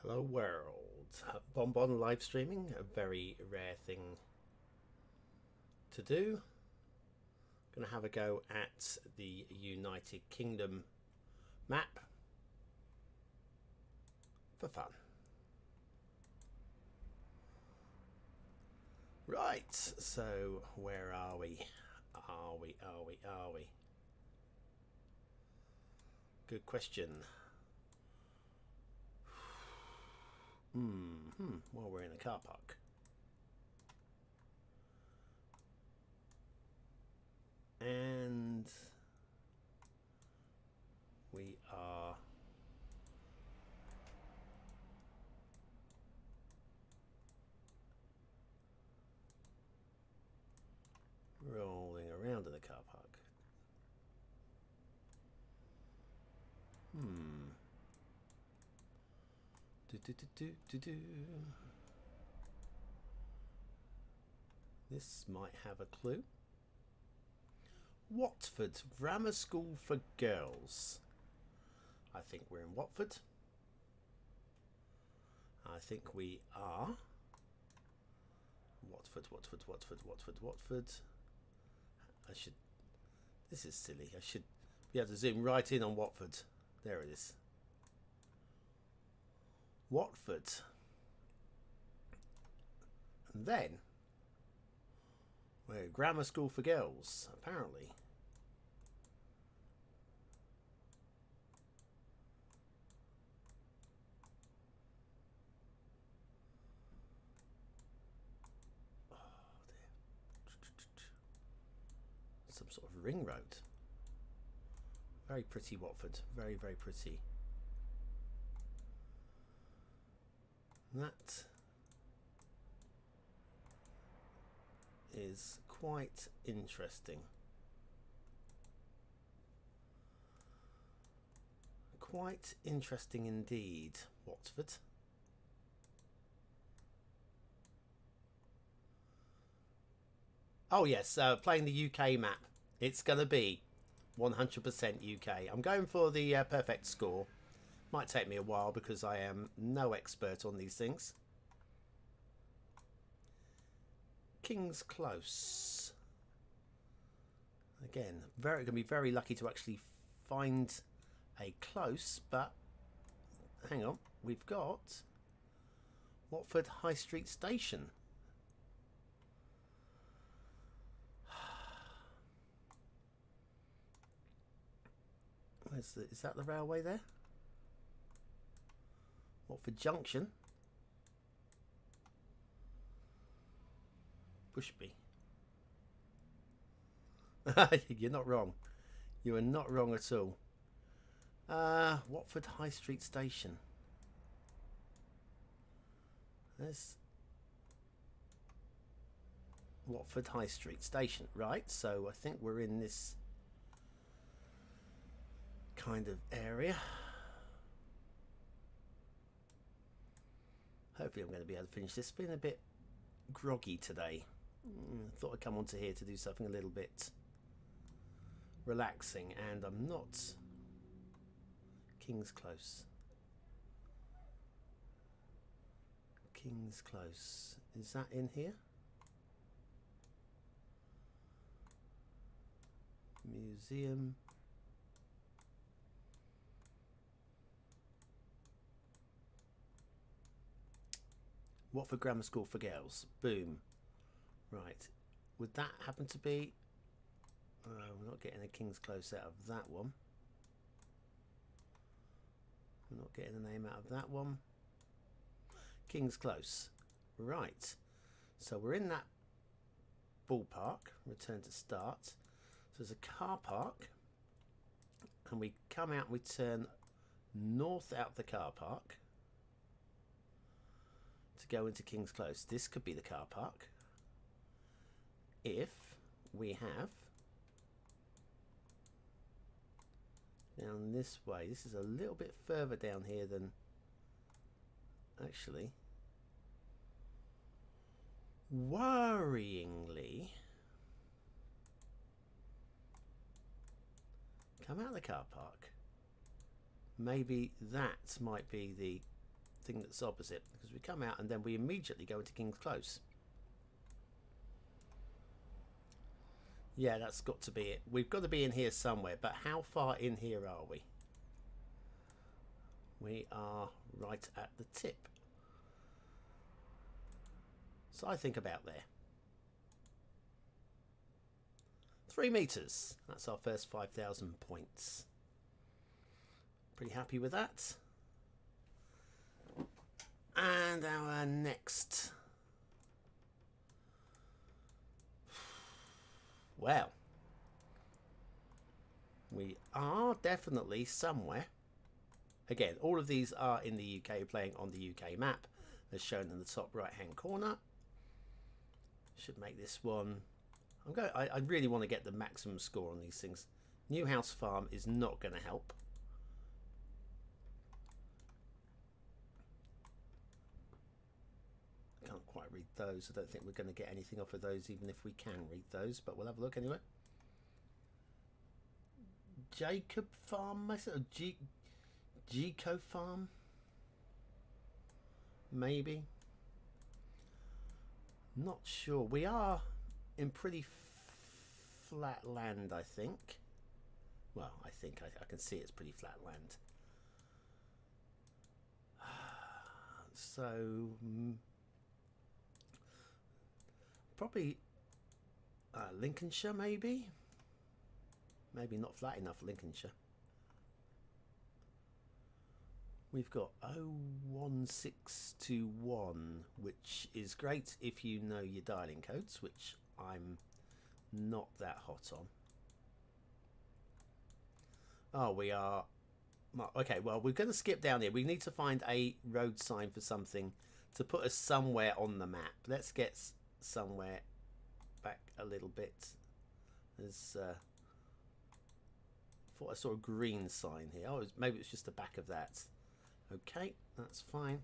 Hello world. Bonbon live streaming, a very rare thing to do. Gonna have a go at the United Kingdom map for fun. Right, so where are we? Are we? Good question. Well, we're in a car park. And we are rolling around in the car park. This might have a clue. Watford, grammar school for girls. I think we're in Watford. I think we are. Watford. This is silly. I should be able to zoom right in on Watford. There it is. Watford. And then we're a grammar school for girls, apparently. Oh dear. Some sort of ring road. Very pretty Watford. Very, very pretty. That is quite interesting. Quite interesting indeed, Watford. Oh yes, playing the UK map. It's going to be 100% UK. I'm going for the perfect score. Might take me a while because I am no expert on these things. King's Close. Again, going to be very lucky to actually find a close, but hang on, we've got Watford High Street Station. Is that the railway there? Watford Junction. Bushby. You're not wrong. You are not wrong at all. Watford High Street Station. There's Watford High Street Station. Right, so I think we're in this kind of area. Hopefully I'm going to be able to finish this. It's been a bit groggy today. Thought I'd come onto here to do something a little bit relaxing, and I'm not. King's Close. King's Close. Is that in here? Museum. Watford Grammar School for girls. Boom. Right. Would that happen to be... we're not getting a King's Close out of that one. We're not getting a name out of that one. King's Close. Right. So we're in that ballpark. Return to start. So there's a car park. And we come out and we turn north out the car park to go into King's Close. This could be the car park. If we have down this way, this is a little bit further down here than actually. Worryingly, come out of the car park. Maybe that might be the thing that's opposite, because we come out and then we immediately go into King's Close. Yeah, that's got to be it. We've got to be in here somewhere, but how far in here are we? We are right at the tip. So I think about there. 3 meters. That's our first 5,000 points. Pretty happy with that. And our next. Well, we are definitely somewhere. Again, all of these are in the UK, playing on the UK map, as shown in the top right hand corner. Should make this one. I really want to get the maximum score on these things. Newhouse Farm is not going to help. Can't quite read those. I don't think we're going to get anything off of those, even if we can read those, but we'll have a look anyway. Jacob Farm, Geco Farm, maybe. Not sure. We are in pretty flat land, I think. Well, I think I can see it's pretty flat land. So probably Lincolnshire, maybe not flat enough. Lincolnshire. We've got 01621, which is great if you know your dialing codes, which I'm not that hot on. Oh, we are. Okay, well, we're going to skip down here. We need to find a road sign for something to put us somewhere on the map. Let's get somewhere back a little bit. There's thought I saw a green sign here. Oh, maybe it's just the back of that. Okay, that's fine.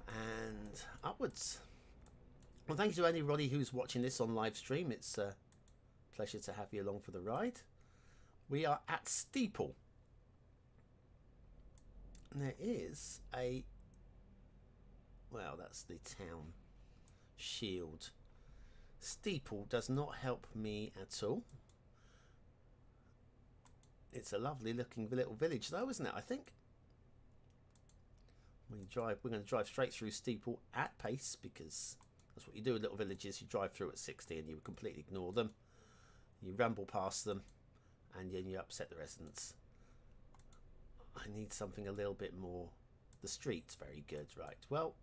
And upwards. Well, thank you to anybody who's watching this on live stream. It's a pleasure to have you along for the ride. We are at Steeple. And there is a... Well, that's the town shield. Steeple does not help me at all. It's a lovely looking little village though, isn't it, I think? We're going to drive straight through Steeple at pace, because that's what you do with little villages. You drive through at 60 and you completely ignore them. You ramble past them and then you upset the residents. I need something a little bit more. The street's very good, right? Well,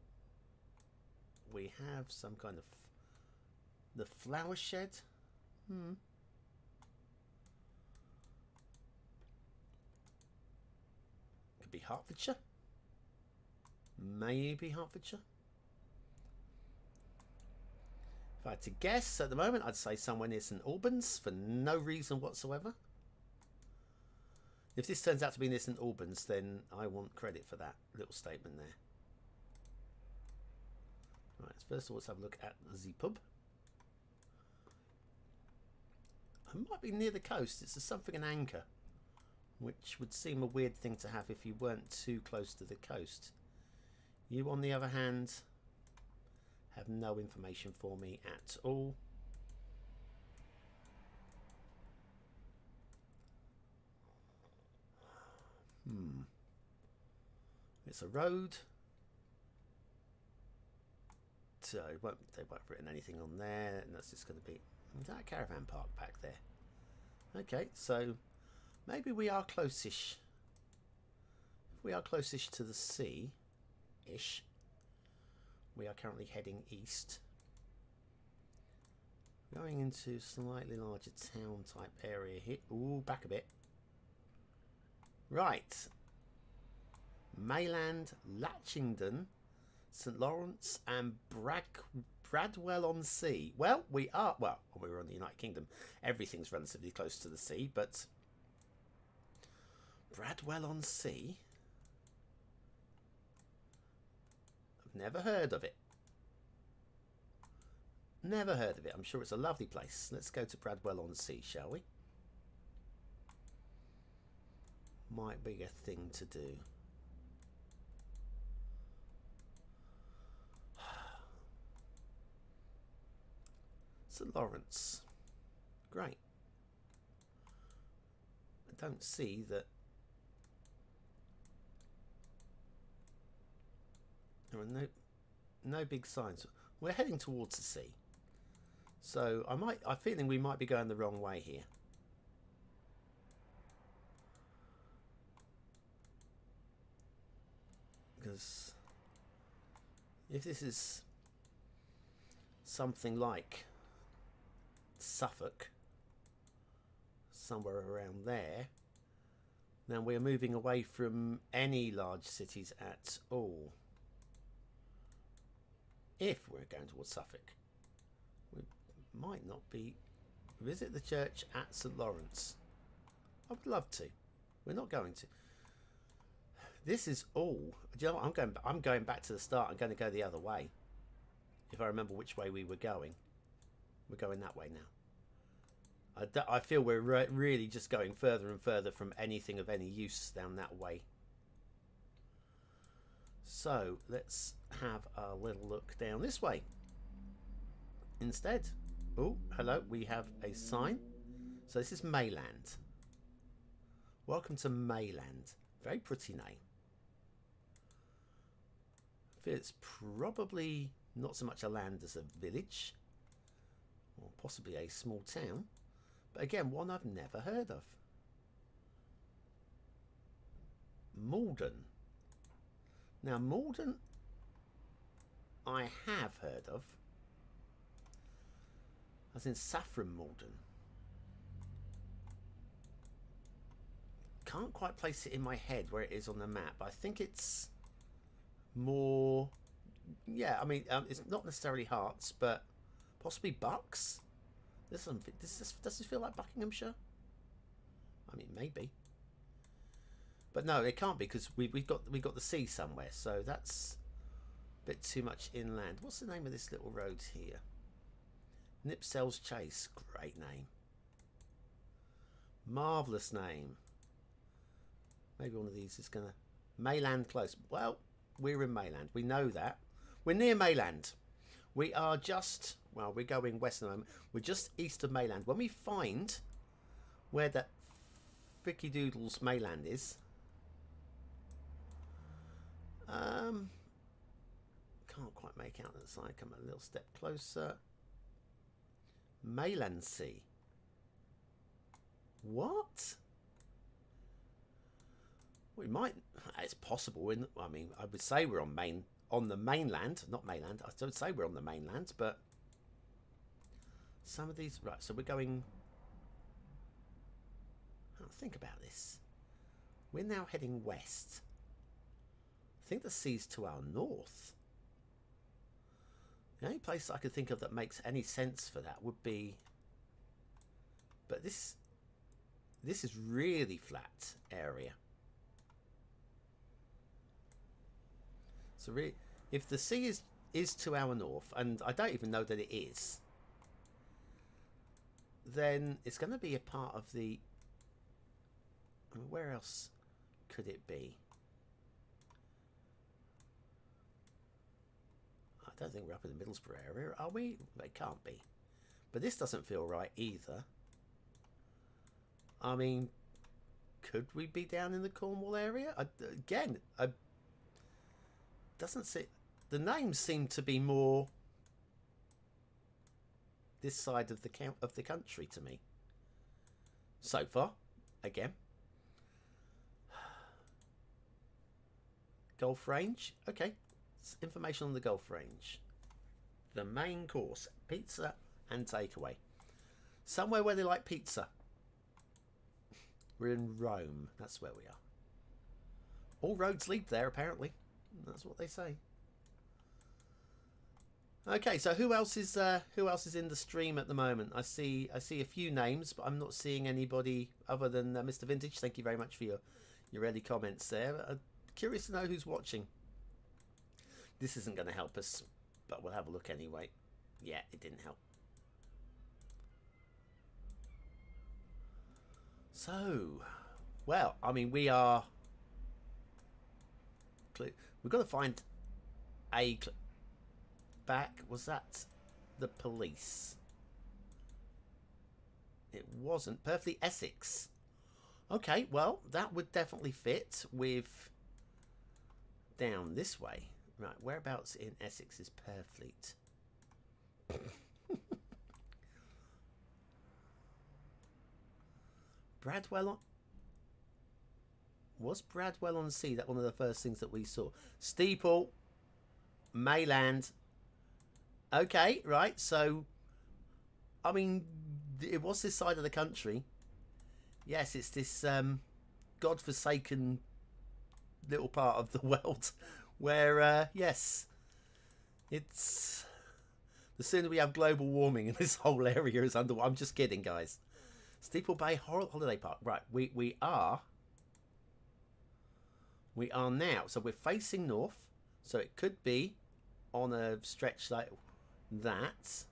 we have some kind of... The flower shed? Could be Hertfordshire. Maybe Hertfordshire. If I had to guess at the moment, I'd say somewhere near St Albans for no reason whatsoever. If this turns out to be near St Albans, then I want credit for that little statement there. Right, first of all, let's have a look at the pub. It might be near the coast. It's something an anchor, which would seem a weird thing to have if you weren't too close to the coast. You, on the other hand, have no information for me at all. It's a road. So they won't have written anything on there, and that's just going to be that caravan park back there. Okay, so maybe we are close-ish. If we are close-ish to the sea-ish, we are currently heading east. Going into slightly larger town type area here. Ooh, back a bit. Right. Mayland, Latchington, St Lawrence and Bradwell-on-Sea. Well, we are... Well, we're on the United Kingdom. Everything's relatively close to the sea, but... Bradwell-on-Sea? I've never heard of it. Never heard of it. I'm sure it's a lovely place. Let's go to Bradwell-on-Sea, shall we? Might be a thing to do. St Lawrence. Great. I don't see that there are no big signs. We're heading towards the sea, so I'm feeling we might be going the wrong way here. Because if this is something like Suffolk, somewhere around there, then we're moving away from any large cities at all. If we're going towards Suffolk, we might not be. Visit the church at St Lawrence. I would love to. We're not going to. This is all. Do you know what? I'm going back to the start. I'm going to go the other way. If I remember which way we were going, we're going that way now. I feel we're really just going further and further from anything of any use down that way. So let's have a little look down this way instead. Oh, hello. We have a sign. So this is Mayland. Welcome to Mayland. Very pretty name. I feel it's probably not so much a land as a village, or possibly a small town, but again, one I've never heard of. Malden. Now, Malden I have heard of, as in Saffron Malden. Can't quite place it in my head where it is on the map. I think it's more, yeah, I mean, it's not necessarily Hearts, but possibly Bucks. Does this feel like Buckinghamshire? I mean, maybe, but no, it can't be, because we've got the sea somewhere, so that's a bit too much inland. What's the name of this little road here? Nipsell's Chase. Great name. Marvellous name. Maybe one of these is gonna... Mayland Close. Well, we're in Mayland. We know that. We're near Mayland. We are just... Well, we're going west at the moment. We're just east of Mayland. When we find where that Fricky Doodles Mayland is... can't quite make out the sign. Come a little step closer. Mayland Sea. What? We might. It's possible. I mean, I would say we're on the mainland, not Mayland. I would say we're on the mainland, but some of these. Right. So we're going. Think about this. We're now heading west. I think the sea's to our north. The only place I could think of that makes any sense for that would be... But this is really flat area. So really, if the sea is to our north, and I don't even know that it is, then it's going to be a part of the... I mean, where else could it be? I don't think we're up in the Middlesbrough area, are we? It can't be. But this doesn't feel right either. I mean, could we be down in the Cornwall area? Again, doesn't see. The names seem to be more this side of the country to me. So far, again. Golf range, okay. Information on the golf range. The main course, pizza and takeaway. Somewhere where they like pizza. We're in Rome. That's where we are. All roads lead there, apparently. That's what they say. Okay, so who else is in the stream at the moment? I see a few names, but I'm not seeing anybody other than Mr. Vintage. Thank you very much for your early comments there. Curious to know who's watching. This isn't going to help us, but we'll have a look anyway. Yeah, it didn't help. So, well, I mean, we've got to find a back. Was that the police? It wasn't. Perfectly Essex. Okay, well, that would definitely fit with down this way. Right, whereabouts in Essex is Purfleet? Bradwell on... Was Bradwell on Sea that one of the first things that we saw? Steeple. Mayland. Okay, right, so... I mean, it was this side of the country. Yes, it's this godforsaken little part of the world where, yes, it's... The sooner we have global warming and this whole area is underwater. I'm just kidding, guys. Steeple Bay Holiday Park. Right, we are now. So we're facing north. So it could be on a stretch like that.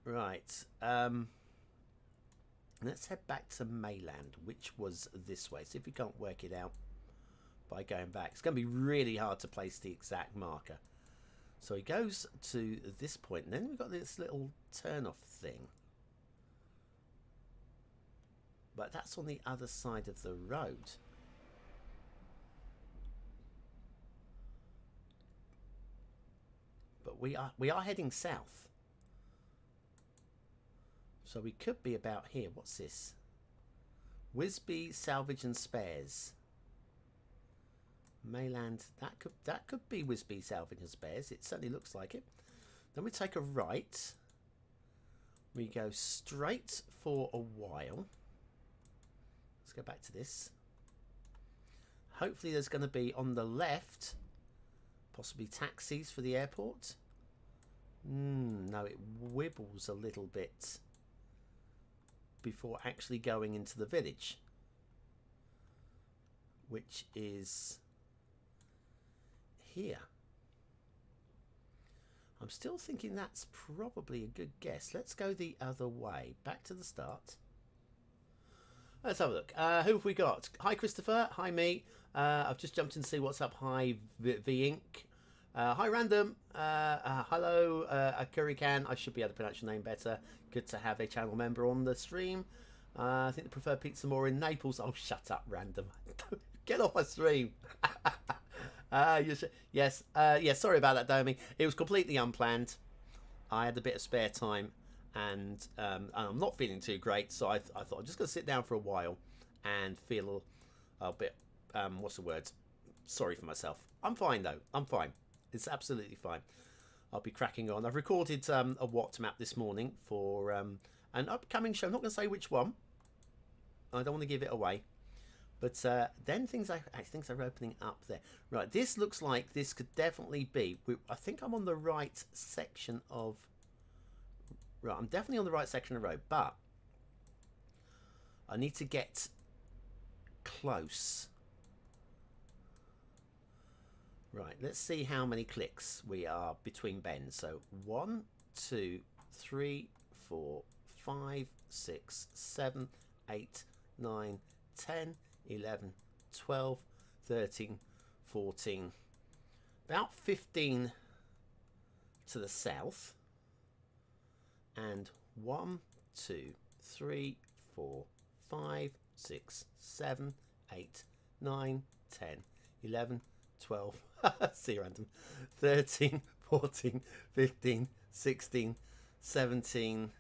Right. Let's head back to Mayland, which was this way. See if we can't work it out by going back. It's going to be really hard to place the exact marker. So he goes to this point, and then we've got this little turn-off thing. But that's on the other side of the road. But we are heading south. So we could be about here. What's this? Wisby Salvage and Spares. Mayland. That could be Wisby Salvage and Spares. It certainly looks like it. Then we take a right. We go straight for a while. Let's go back to this. Hopefully there's going to be on the left possibly taxis for the airport. No, it wibbles a little bit before actually going into the village, which is here. I'm still thinking that's probably a good guess. Let's go the other way, back to the start. Let's have a look. Who have we got? Hi Christopher, hi me. I've just jumped in to see what's up. Hi V Inc. Hi Random. Hello Kurikan. I should be able to pronounce your name better. Good to have a channel member on the stream. I think they prefer pizza more in Naples. Oh, shut up, Random. Get off my stream. Yes. Sorry about that, Domi. It was completely unplanned. I had a bit of spare time, and I'm not feeling too great, so I thought I'm just going to sit down for a while and feel a bit, what's the word? Sorry for myself. I'm fine, though. I'm fine. It's absolutely fine. I'll be cracking on. I've recorded a Watt map this morning for an upcoming show. I'm not going to say which one. I don't want to give it away. But then things are opening up there. Right, this looks like this could definitely be... I think I'm on the right section of... Right, I'm definitely on the right section of the road, but I need to get close. Right, let's see how many clicks we are between bends. So 1, 2, 3, 4, 5, 6, 7, 8, 9, 10, 11, 12, 13, 14, about 15 to the south. And 1, 2, 3, 4, 5, 6, 7, 8, 9, 10, 11, 12, see random, 13, 14, 15, 16, 17,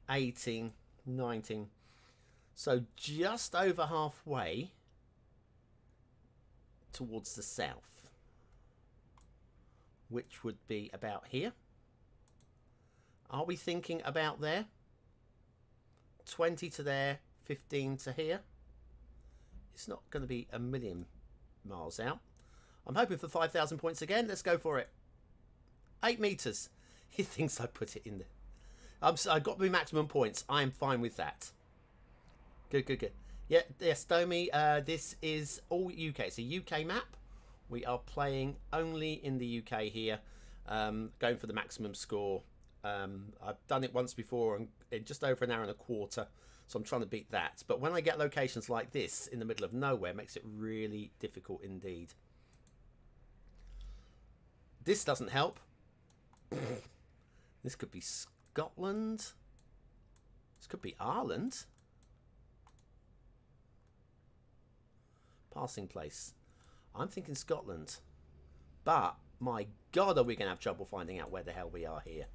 18, 19. So just over halfway towards the south, which would be about here. Are we thinking about there? 20 to there, 15 to here. It's not going to be a million miles out. I'm hoping for 5,000 points again. Let's go for it. 8 meters. He thinks I put it in there. I got my maximum points. I am fine with that. Good. Yeah, yes, Domi. This is all UK. It's a UK map. We are playing only in the UK here. Going for the maximum score. I've done it once before in just over an hour and a quarter. So I'm trying to beat that. But when I get locations like this in the middle of nowhere, it makes it really difficult indeed. This doesn't help. This could be Scotland. This could be Ireland. Passing place. I'm thinking Scotland. But, my God, are we going to have trouble finding out where the hell we are here.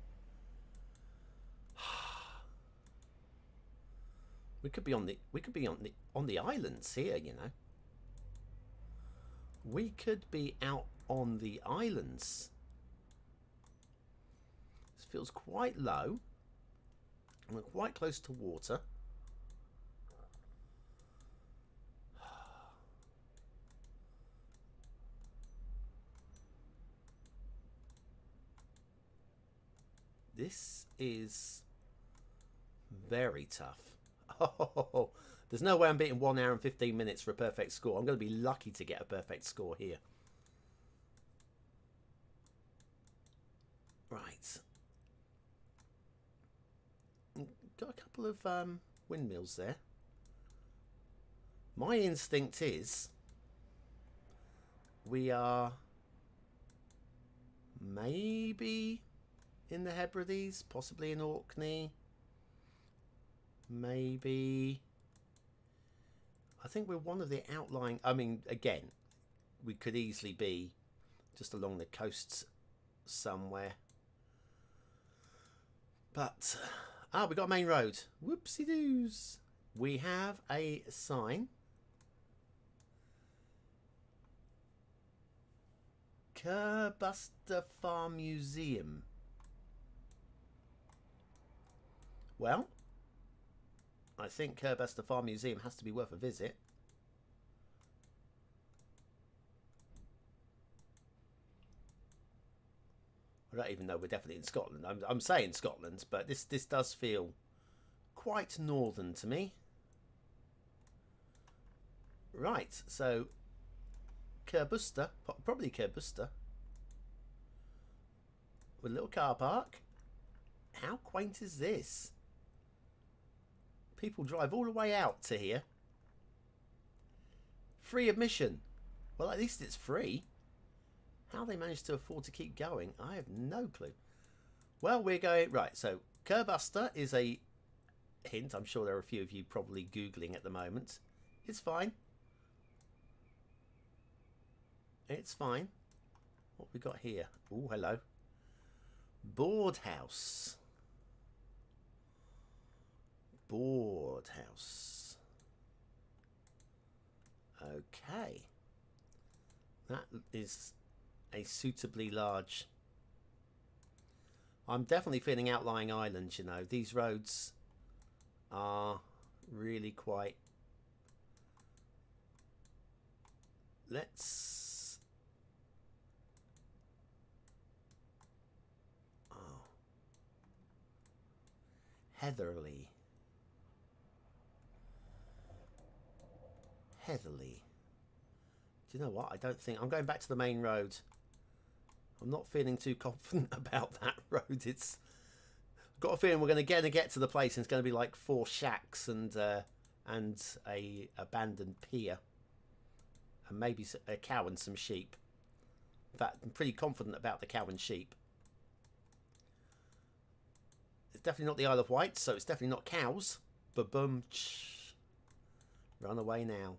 We could be on the islands here, you know. We could be out on the islands. This feels quite low. We're quite close to water. This is very tough. Oh, there's no way I'm beating 1 hour and 15 minutes for a perfect score. I'm going to be lucky to get a perfect score here. Right. Got a couple of windmills there. My instinct is we are maybe in the Hebrides, possibly in Orkney. Maybe. I think we're one of the outlying. I mean, again, we could easily be just along the coasts somewhere. But, we got a main road. Whoopsie doos. We have a sign. Geoguessr Farm Museum. Well, I think Geoguessr Farm Museum has to be worth a visit. I don't even know we're definitely in Scotland. I'm saying Scotland, but this does feel quite northern to me. Right, so Geoguessr, probably Geoguessr, with a little car park. How quaint is this? People drive all the way out to here. Free admission. Well, at least it's free. How they managed to afford to keep going, I have no clue. Well, we're going... Right, so Geoguessr is a hint. I'm sure there are a few of you probably Googling at the moment. It's fine. It's fine. What we got here? Oh, hello. Board house. Board house. Okay. That is a suitably large... I'm definitely feeling outlying islands, you know. These roads are really quite... Let's... Oh. Heatherly. Heatherly. Do you know what? I don't think... I'm going back to the main road. I'm not feeling too confident about that road. I've got a feeling we're going to get to the place and it's going to be like 4 shacks and a abandoned pier. And maybe a cow and some sheep. In fact, I'm pretty confident about the cow and sheep. It's definitely not the Isle of Wight, so it's definitely not cows. Ba-boom. Run away now.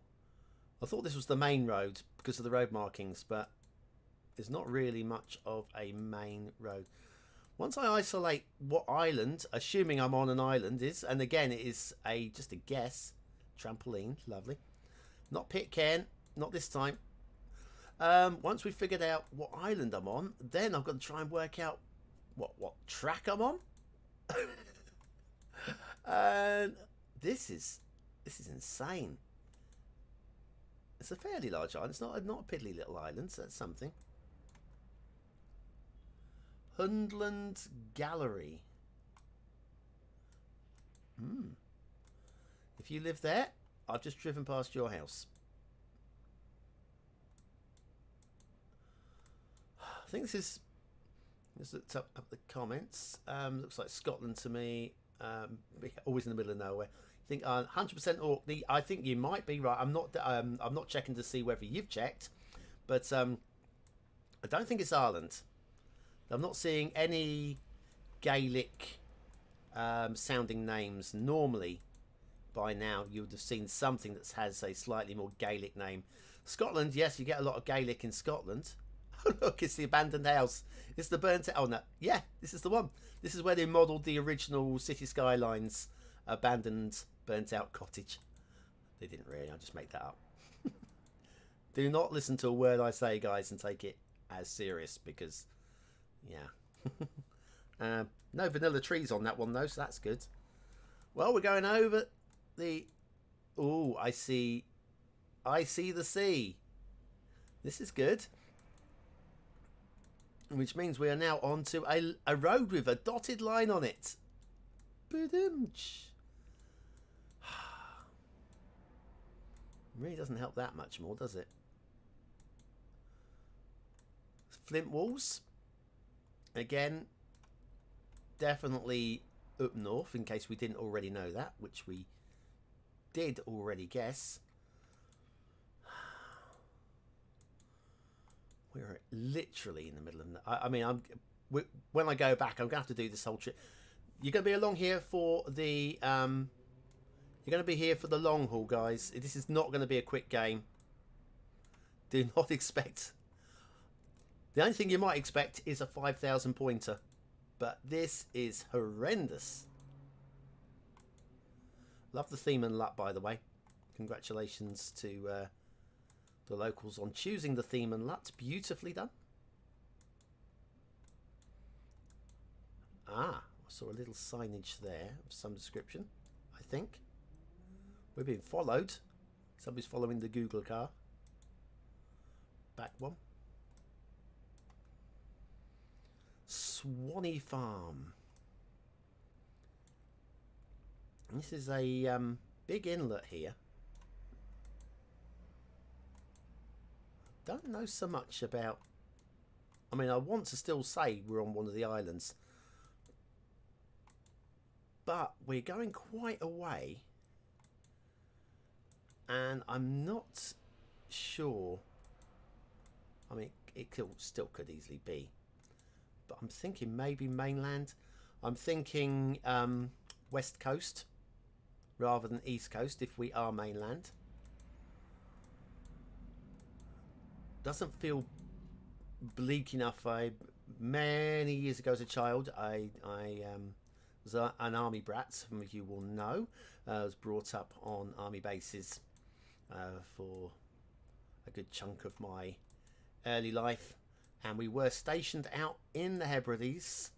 I thought this was the main road because of the road markings, but there's not really much of a main road. Once I isolate what island, assuming I'm on an island, is, and again it is just a guess, trampoline, lovely. Not Pitcairn, not this time. Once we've figured out what island I'm on, then I've got to try and work out what track I'm on. And this is insane. It's a fairly large island. It's not a piddly little island, so that's something. Hundland Gallery. If you live there, I've just driven past your house. I think this is... Just looked up the comments. Looks like Scotland to me. Always in the middle of nowhere. I think 100% Orkney. I think you might be right. I'm not checking to see whether you've checked, but I don't think it's Ireland. I'm not seeing any Gaelic sounding names. Normally, by now, you would have seen something that has a slightly more Gaelic name. Scotland, yes, you get a lot of Gaelic in Scotland. Oh, look, it's the abandoned house. It's the burnt out. Oh, no. Yeah, this is the one. This is where they modelled the original City Skylines abandoned, burnt out cottage. They didn't really. I just made that up. Do not listen to a word I say, guys, and take it as serious because, yeah. No vanilla trees on that one, though, so that's good. Well, we're going over the... Oh, I see the sea. This is good. Which means we are now onto a road with a dotted line on it. Really doesn't help that much more, does it? Flint walls. Again, definitely up north, in case we didn't already know that, which we did already guess. We're literally in the middle of... I mean, when I go back, I'm going to have to do this whole trip. You're going to be along here for the... you're going to be here for the long haul, guys. This is not going to be a quick game. Do not expect... The only thing you might expect is a 5,000 pointer. But this is horrendous. Love the theme and LUT, by the way. Congratulations to the locals on choosing the theme and LUT. Beautifully done. Ah, I saw a little signage there of some description, I think. We're being followed. Somebody's following the Google car. Back one. Swanee Farm. This is a big inlet here. Don't know so much about... I mean, I want to still say we're on one of the islands. But we're going quite a way. And I'm not sure... I mean, it still could easily be. But I'm thinking maybe mainland. I'm thinking west coast rather than east coast if we are mainland. Doesn't feel bleak enough. Many years ago as a child, I was an army brat. Some of you will know. I was brought up on army bases for a good chunk of my early life. And we were stationed out in the Hebrides,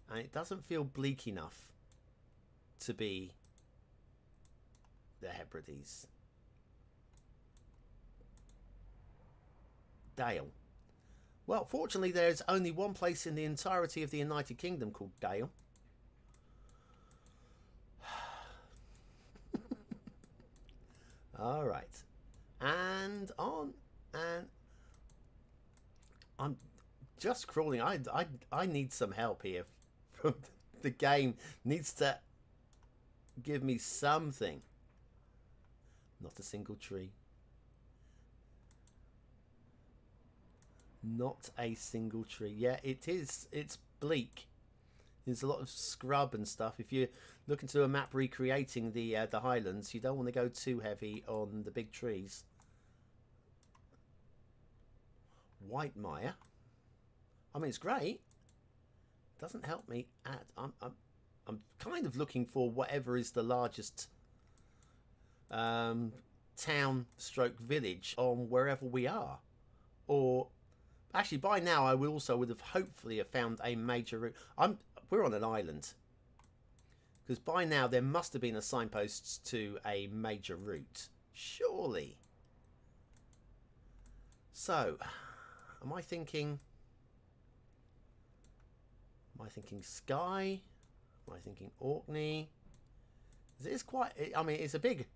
and it doesn't feel bleak enough to be the Hebrides. Dale. Well, fortunately, there's only one place in the entirety of the United Kingdom called Dale. All right. And on, and I'm just crawling. I need some help here. From the game needs to give me something. Not a single tree. Not a single tree. Yeah, it is. It's bleak. There's a lot of scrub and stuff. If you're looking to a map recreating the Highlands, you don't want to go too heavy on the big trees. White mire. I mean, it's great. Doesn't help me at. I'm kind of looking for whatever is the largest town stroke village on wherever we are. Or actually, by now I would have hopefully have found a major route. We're on an island, because by now there must have been a signpost to a major route, surely. So, am I thinking Skye? Am I thinking Orkney? It is quite. I mean, it is a big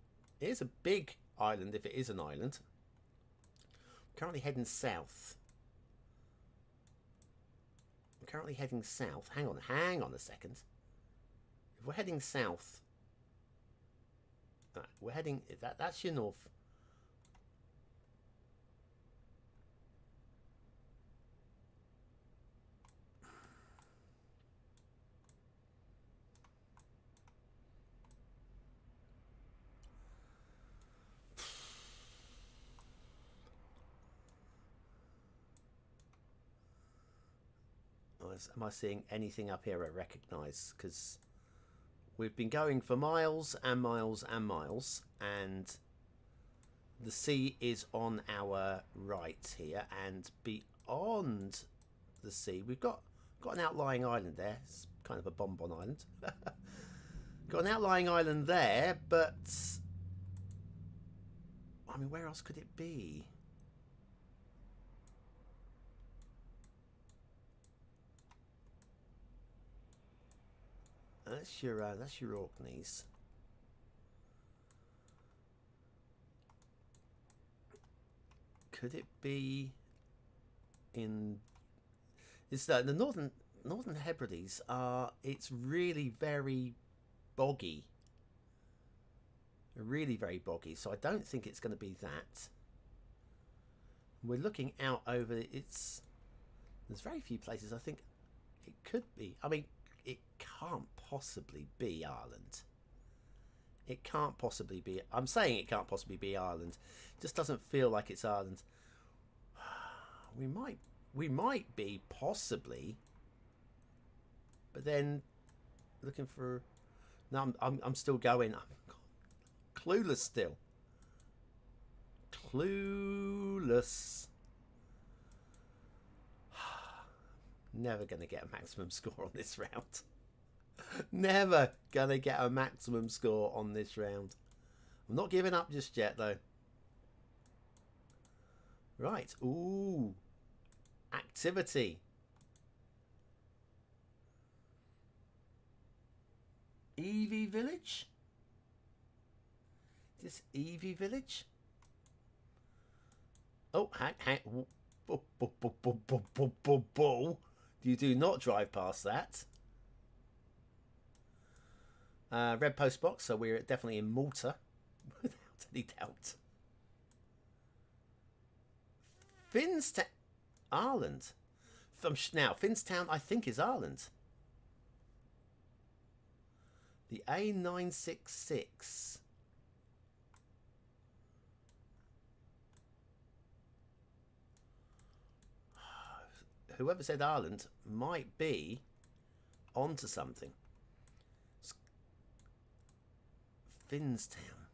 island if it is an island. I'm currently heading south. Hang on a second. If we're heading south, we're heading. That's your north. Am I seeing anything up here I recognise? Because we've been going for miles and miles and miles, and the sea is on our right here, and beyond the sea we've got an outlying island there. It's kind of a bonbon island. Got an outlying island there, but I mean, where else could it be? That's your Orkneys. Could it be in? It's the Northern Hebrides are. It's really very boggy. Really very boggy. So I don't think it's going to be that. We're looking out over. There's very few places I think it could be. I mean, it can't possibly be Ireland. It can't possibly be. I'm saying it can't possibly be Ireland. It just doesn't feel like it's Ireland. We might be possibly, but then looking for. No, I'm still going. I'm clueless still. Clueless. Never gonna get a maximum score on this round. Never gonna get a maximum score on this round. I'm not giving up just yet though. Right. Ooh. Activity. Evie Village? Is this Evie Village? Oh, hang. You do not drive past that. Red post box, so we're definitely in Malta, without any doubt. Finstown, Ireland. Now, Finstown, I think, is Ireland. The A966. Whoever said Ireland might be onto something. Finstown.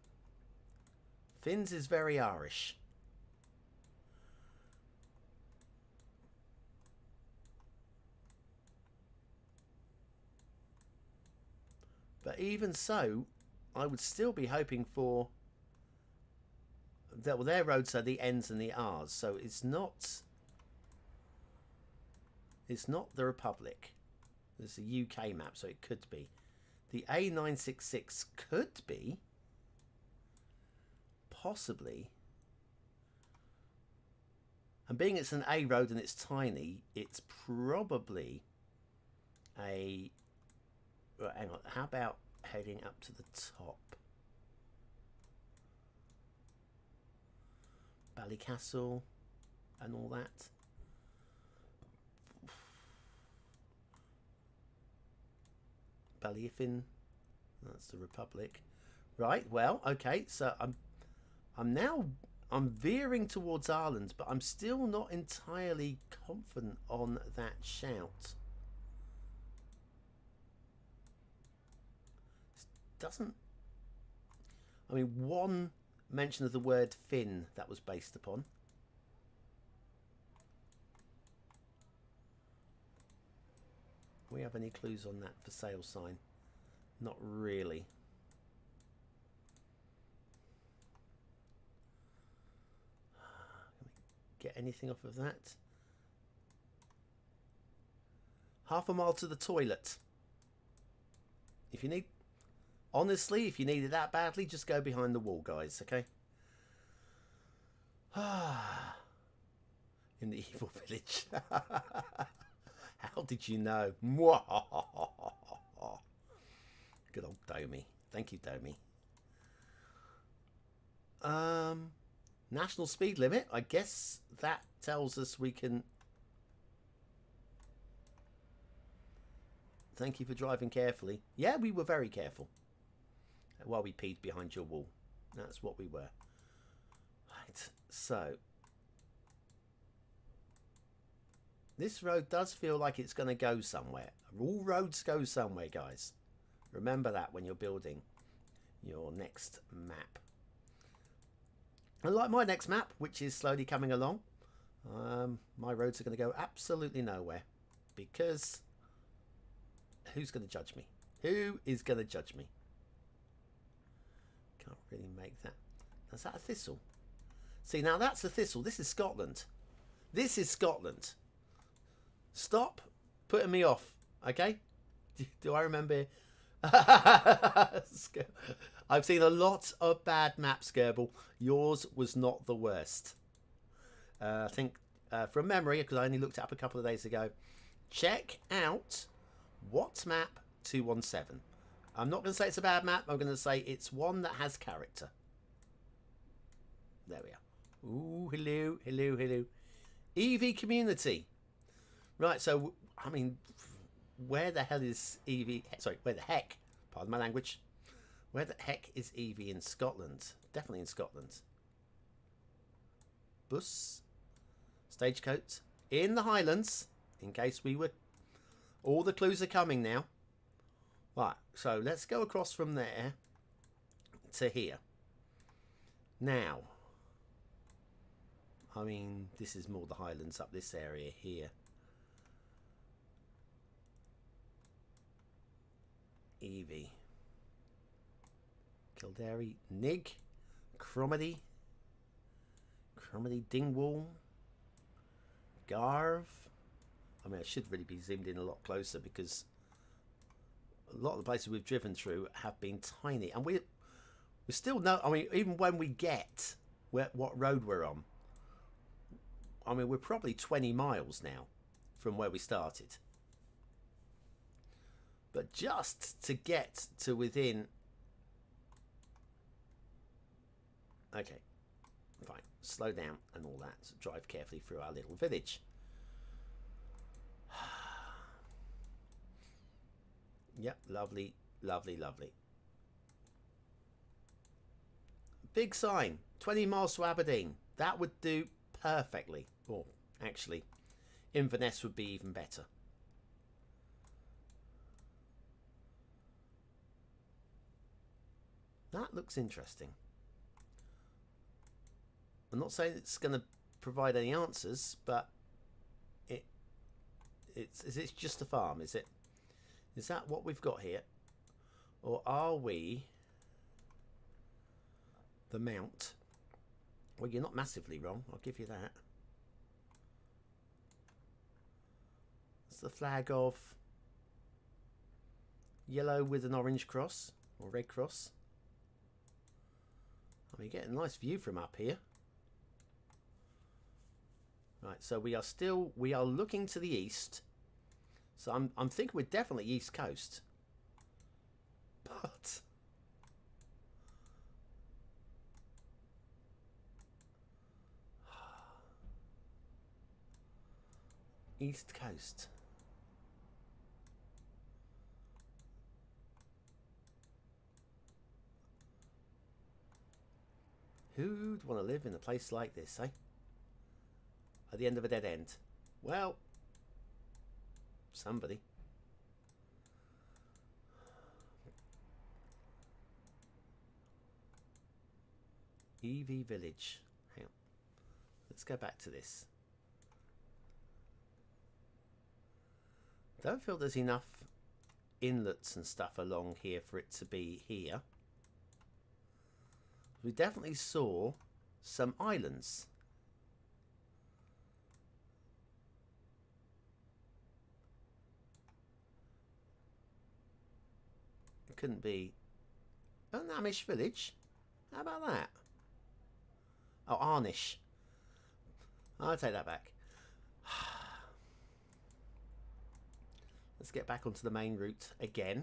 Finns is very Irish. But even so, I would still be hoping for that. Well, their roads are the N's and the R's, so it's not the Republic. There's a UK map, so it could be. The A966 could be possibly. And being it's an A road and it's tiny, it's probably a. Right, hang on. How about heading up to the top? Ballycastle and all that. Ballyfin. That's the Republic. Right, well, okay, so I'm veering towards Ireland, but I'm still not entirely confident on that shout. Doesn't, I mean, one mention of the word Finn that was based upon. We have any clues on that for sale sign? Not really. Can we get anything off of that? Half a mile to the toilet. If you need, honestly, if you need it that badly, just go behind the wall, guys, okay? In the evil village. How did you know? Good old Domi. Thank you, Domi. National speed limit. I guess that tells us we can. Thank you for driving carefully. Yeah, we were very careful while we peed behind your wall. That's what we were. Right, so This road does feel like it's going to go somewhere. All roads go somewhere, guys. Remember that when you're building your next map. And like my next map, which is slowly coming along, my roads are going to go absolutely nowhere. Because who's going to judge me? Who is going to judge me? Can't really make that. Is that a thistle? See, now that's a thistle. This is Scotland. This is Scotland. Stop putting me off, okay? Do I remember? I've seen a lot of bad maps, Gerbil. Yours was not the worst. I think from memory, because I only looked it up a couple of days ago, check out What's Map 217. I'm not going to say it's a bad map. I'm going to say it's one that has character. There we are. Ooh, hello, hello, hello. EV community. Right, so, I mean, where the hell is EV? Sorry, where the heck? Pardon my language. Where the heck is EV in Scotland? Definitely in Scotland. Bus. Stagecoach. In the Highlands. In case we were... All the clues are coming now. Right, so let's go across from there to here. Now, I mean, this is more the Highlands up this area here. Evie, Kildare, Nig, Cromedy, Dingwall, Garve. I mean, I should really be zoomed in a lot closer because a lot of the places we've driven through have been tiny, and we still know. I mean, even when we get what road we're on, I mean, we're probably 20 miles now from where we started. But just to get to within... Okay, fine. Slow down and all that. So drive carefully through our little village. Yep, lovely, lovely, lovely. Big sign, 20 miles to Aberdeen. That would do perfectly. Or, actually, Inverness would be even better. That looks interesting. I'm not saying it's going to provide any answers, but it's just a farm, is it? Is that what we've got here? Or are we the Mount? Well, you're not massively wrong, I'll give you that. It's the flag of yellow with an orange cross, or red cross. I mean, you get a nice view from up here. Right, so we are looking to the east. So I'm thinking we're definitely east coast. But east coast. Who'd want to live in a place like this, eh? At the end of a dead end. Well, somebody. EV Village. Hang on. Let's go back to this. Don't feel there's enough inlets and stuff along here for it to be here. We definitely saw some islands. It couldn't be an Amish village. How about that? Oh, Arnish. I'll take that back. Let's get back onto the main route again.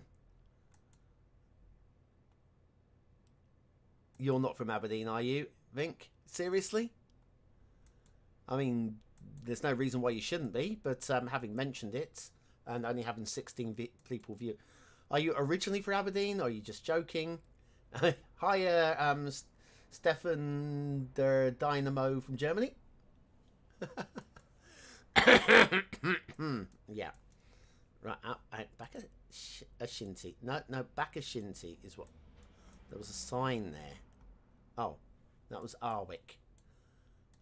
You're not from Aberdeen, are you, Vink? Seriously? I mean, there's no reason why you shouldn't be, but having mentioned it and only having 16 people view, are you originally from Aberdeen, or are you just joking? Hi, Stefan der Dynamo from Germany. Yeah. Right, back a shinty. No, back a shinty is what. There was a sign there. Oh, that was Arwick.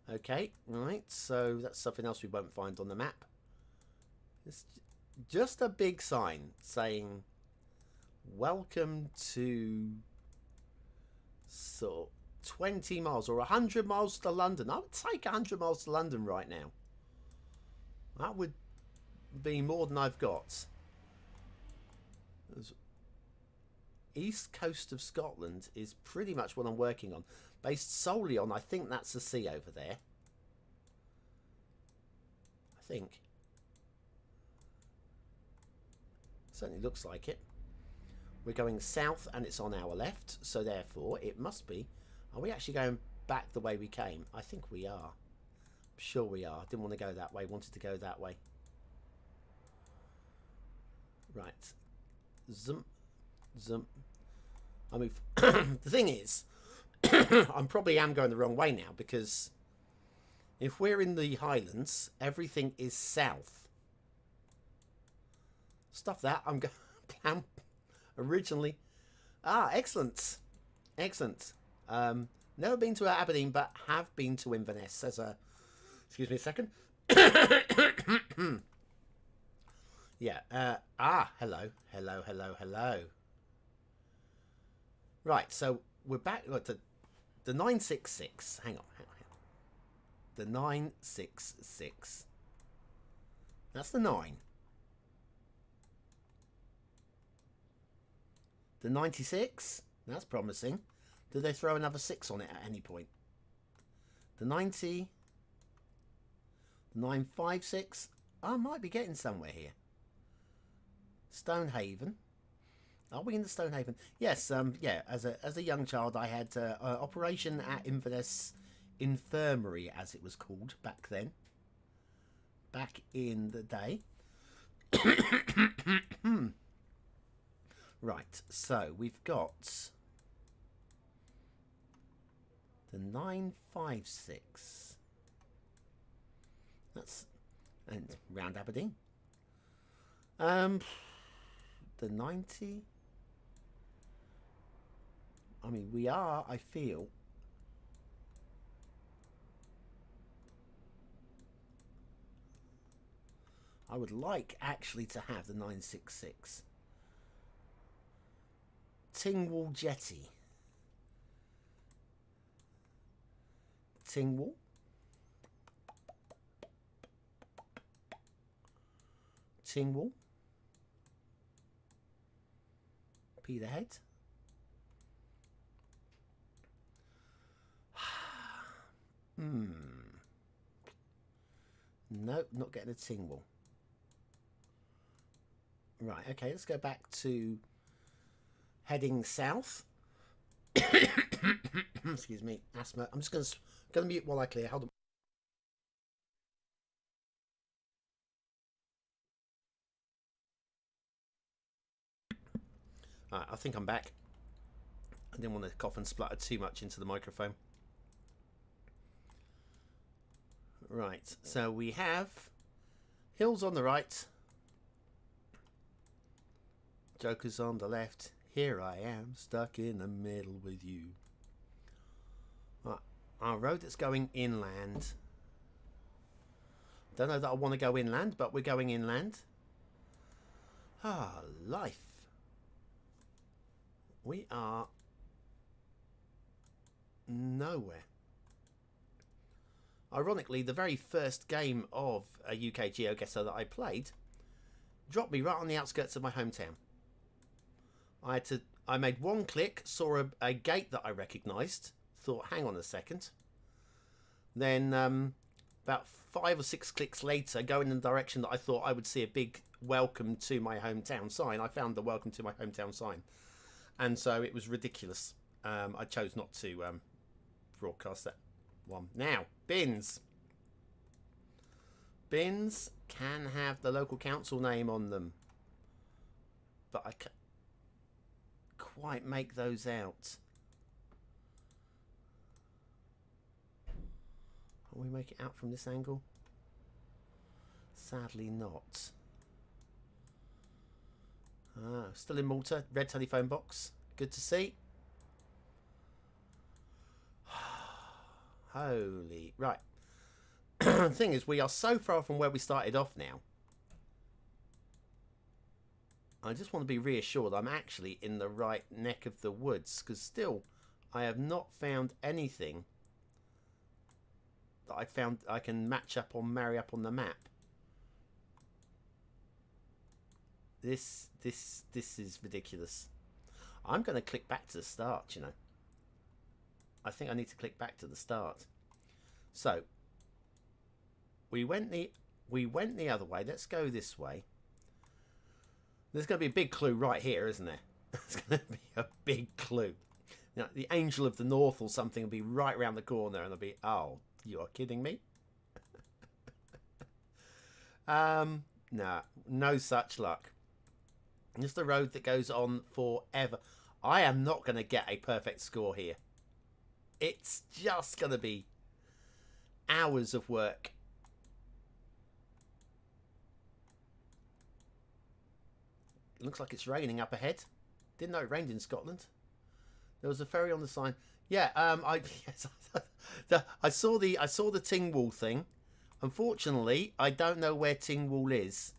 Okay, right. So that's something else we won't find on the map. It's just a big sign saying, "Welcome to." So 20 miles or 100 miles to London. I would take 100 miles to London right now. That would be more than I've got. East coast of Scotland is pretty much what I'm working on. Based solely on, I think that's the sea over there. I think. Certainly looks like it. We're going south and it's on our left. So therefore, it must be... Are we actually going back the way we came? I think we are. I'm sure we are. Didn't want to go that way. Wanted to go that way. Right. Zoom. Zoom. I mean, the thing is, I probably am going the wrong way now, because if we're in the Highlands, everything is south. Stuff that. I'm going originally. Ah, excellent. Excellent. Never been to Aberdeen, but have been to Inverness as a... Excuse me a second. Yeah. Hello. Hello, hello, hello. Right, so we're back to the 966. Hang on. The 966. That's the 9. The 96. That's promising. Did they throw another 6 on it at any point? The 90. The 956. I might be getting somewhere here. Stonehaven. Are we in the Stonehaven? Yes. Yeah. As a young child, I had operation at Inverness Infirmary, as it was called back then. Back in the day. Right. So we've got the 956. That's and round Aberdeen. The 90. I mean, we are, I feel. I would like actually to have the 966. Tingwall Jetty. Tingwall. Tingwall. Peterhead. No, not getting a Tingwall. Right, okay, let's go back to heading south. Excuse me, asthma. I'm just going to mute while I clear. Hold on. Right, I think I'm back. I didn't want to cough and splutter too much into the microphone. Right, so we have hills on the right, Joker's on the left. Here I am, stuck in the middle with you. Right, our road that's going inland. Don't know that I want to go inland, but we're going inland. Ah, life. We are nowhere. Ironically, the very first game of a UK Geoguessr that I played dropped me right on the outskirts of my hometown. I made one click, saw a gate that I recognised, thought, hang on a second. Then about 5 or 6 clicks later, going in the direction that I thought I would see a big welcome to my hometown sign, I found the welcome to my hometown sign. And so it was ridiculous. I chose not to broadcast that one. Now, bins. Bins can have the local council name on them, but I can't quite make those out. Can we make it out from this angle? Sadly not. Ah, still in Malta. Red telephone box. Good to see. Holy... Right. The thing is, we are so far from where we started off now. I just want to be reassured I'm actually in the right neck of the woods, because still I have not found anything that I can match up or marry up on the map. This is ridiculous. I'm going to click back to the start, you know. I think I need to click back to the start. So we went the other way. Let's go this way. There's going to be a big clue right here, isn't there? There's going to be a big clue. You know, the Angel of the North or something will be right around the corner, and I'll be, oh, you are kidding me? Nah, no such luck. Just a road that goes on forever. I am not going to get a perfect score here. It's just going to be hours of work. Looks like it's raining up ahead. Didn't know it rained in Scotland. There was a ferry on the sign. Yeah, I saw the Tingwall thing. Unfortunately, I don't know where Tingwall is.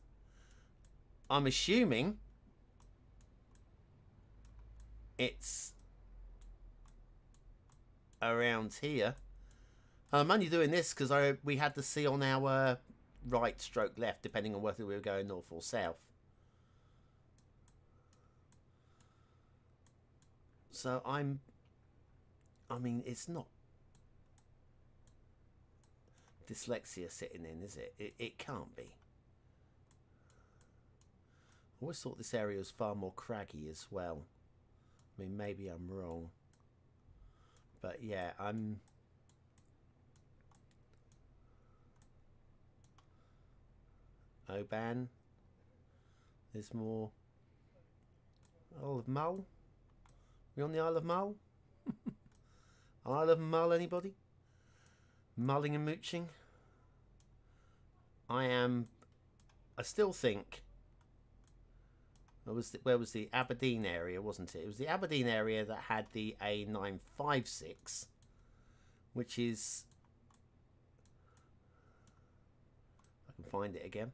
I'm assuming it's around here. I'm only doing this because we had to see on our right stroke left, depending on whether we were going north or south. So I mean, it's not dyslexia sitting in, is it? It can't be. I always thought this area was far more craggy as well. I mean, maybe I'm wrong. But yeah, I'm... Oban. There's more. Isle of Mull. We on the Isle of Mull? Isle of Mull, anybody? Mulling and mooching? I still think... Where was the Aberdeen area, wasn't it? It was the Aberdeen area that had the A956, which is... I can find it again.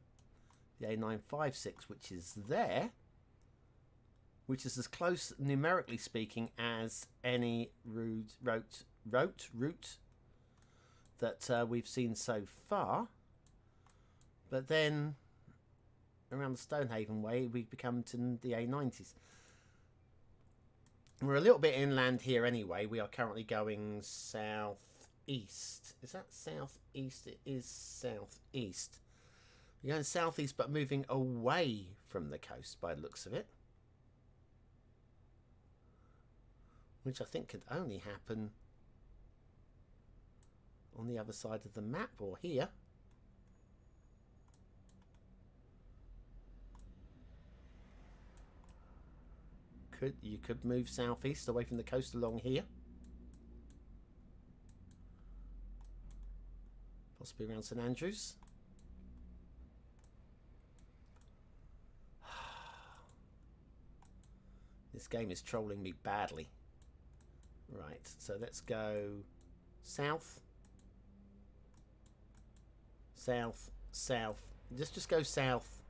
The A956, which is there, which is as close, numerically speaking, as any route that we've seen so far. But then around the Stonehaven way, we've become to the A90s. We're a little bit inland here anyway. We are currently going southeast. Is that southeast? It is southeast. We're going southeast, but moving away from the coast by the looks of it. Which I think could only happen on the other side of the map, or here. You could move southeast away from the coast along here. Possibly around St Andrews. This game is trolling me badly. Right, so let's go south. South, south. Let's just go south.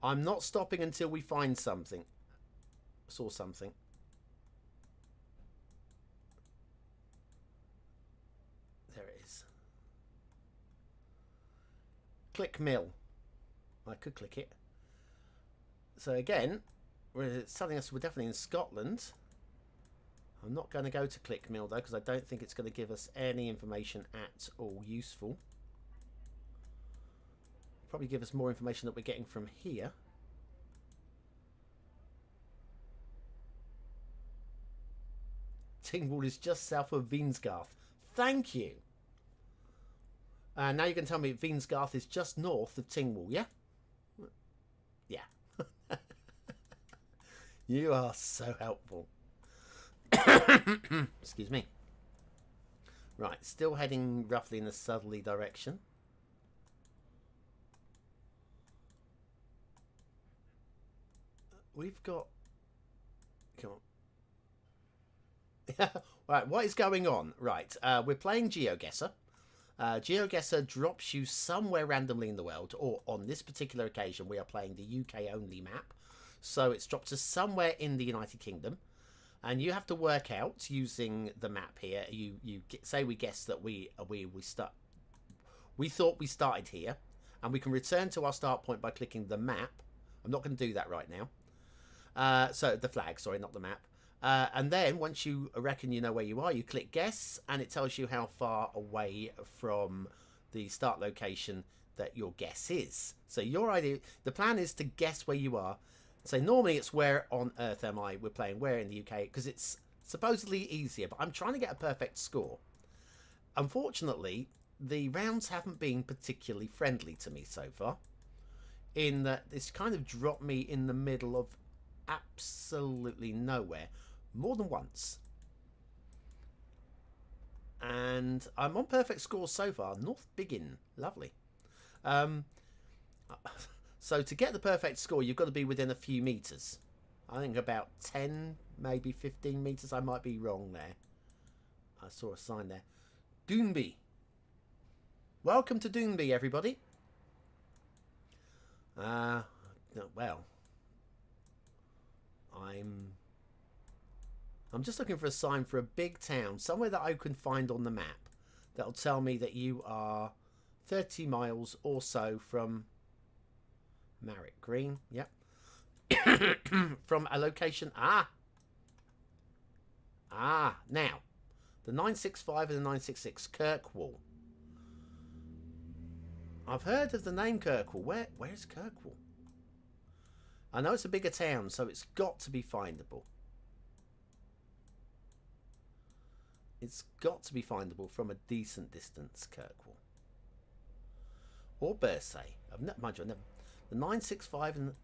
I'm not stopping until we find something. Saw something. There it is. Click mill. I could click it. So again, it's telling us we're definitely in Scotland. I'm not going to go to click mill though, because I don't think it's going to give us any information at all useful. Probably give us more information that we're getting from here. Tingwall is just south of Vinsgarth. Thank you. Now you can tell me Vinsgarth is just north of Tingwall, yeah? Yeah. You are so helpful. Excuse me. Right, still heading roughly in a southerly direction. we've got... Come on. Right, what is going on? Right, we're playing Geoguessr. Geoguessr drops you somewhere randomly in the world, or on this particular occasion, we are playing the UK only map. So it's dropped us somewhere in the United Kingdom, and you have to work out using the map here. Say we guess that we thought we started here, and we can return to our start point by clicking the map. I'm not going to do that right now. So the flag, sorry, not the map. And then once you reckon you know where you are, you click guess, and it tells you how far away from the start location that your guess is. So your idea, the plan is to guess where you are. So normally it's where on earth am I? We're playing where in the UK because it's supposedly easier, but I'm trying to get a perfect score. Unfortunately, the rounds haven't been particularly friendly to me so far, in that it's kind of dropped me in the middle of absolutely nowhere more than once. And I'm on perfect scores so far. North Biggin, lovely. So to get the perfect score, you've got to be within a few meters. I think about 10, maybe 15 meters. I might be wrong there. I saw a sign there. Doonby. Welcome to Doonby, everybody. Well, I'm just looking for a sign for a big town, somewhere that I can find on the map that'll tell me that you are 30 miles or so from Marriott Green. Yep. From a location. Now the 965 and the 966 Kirkwall. I've heard of the name Kirkwall. Where's Kirkwall? I know it's a bigger town, so it's got to be findable. It's got to be findable from a decent distance, Kirkwall. Or Bursay. Mind you, I've never... The 965 and...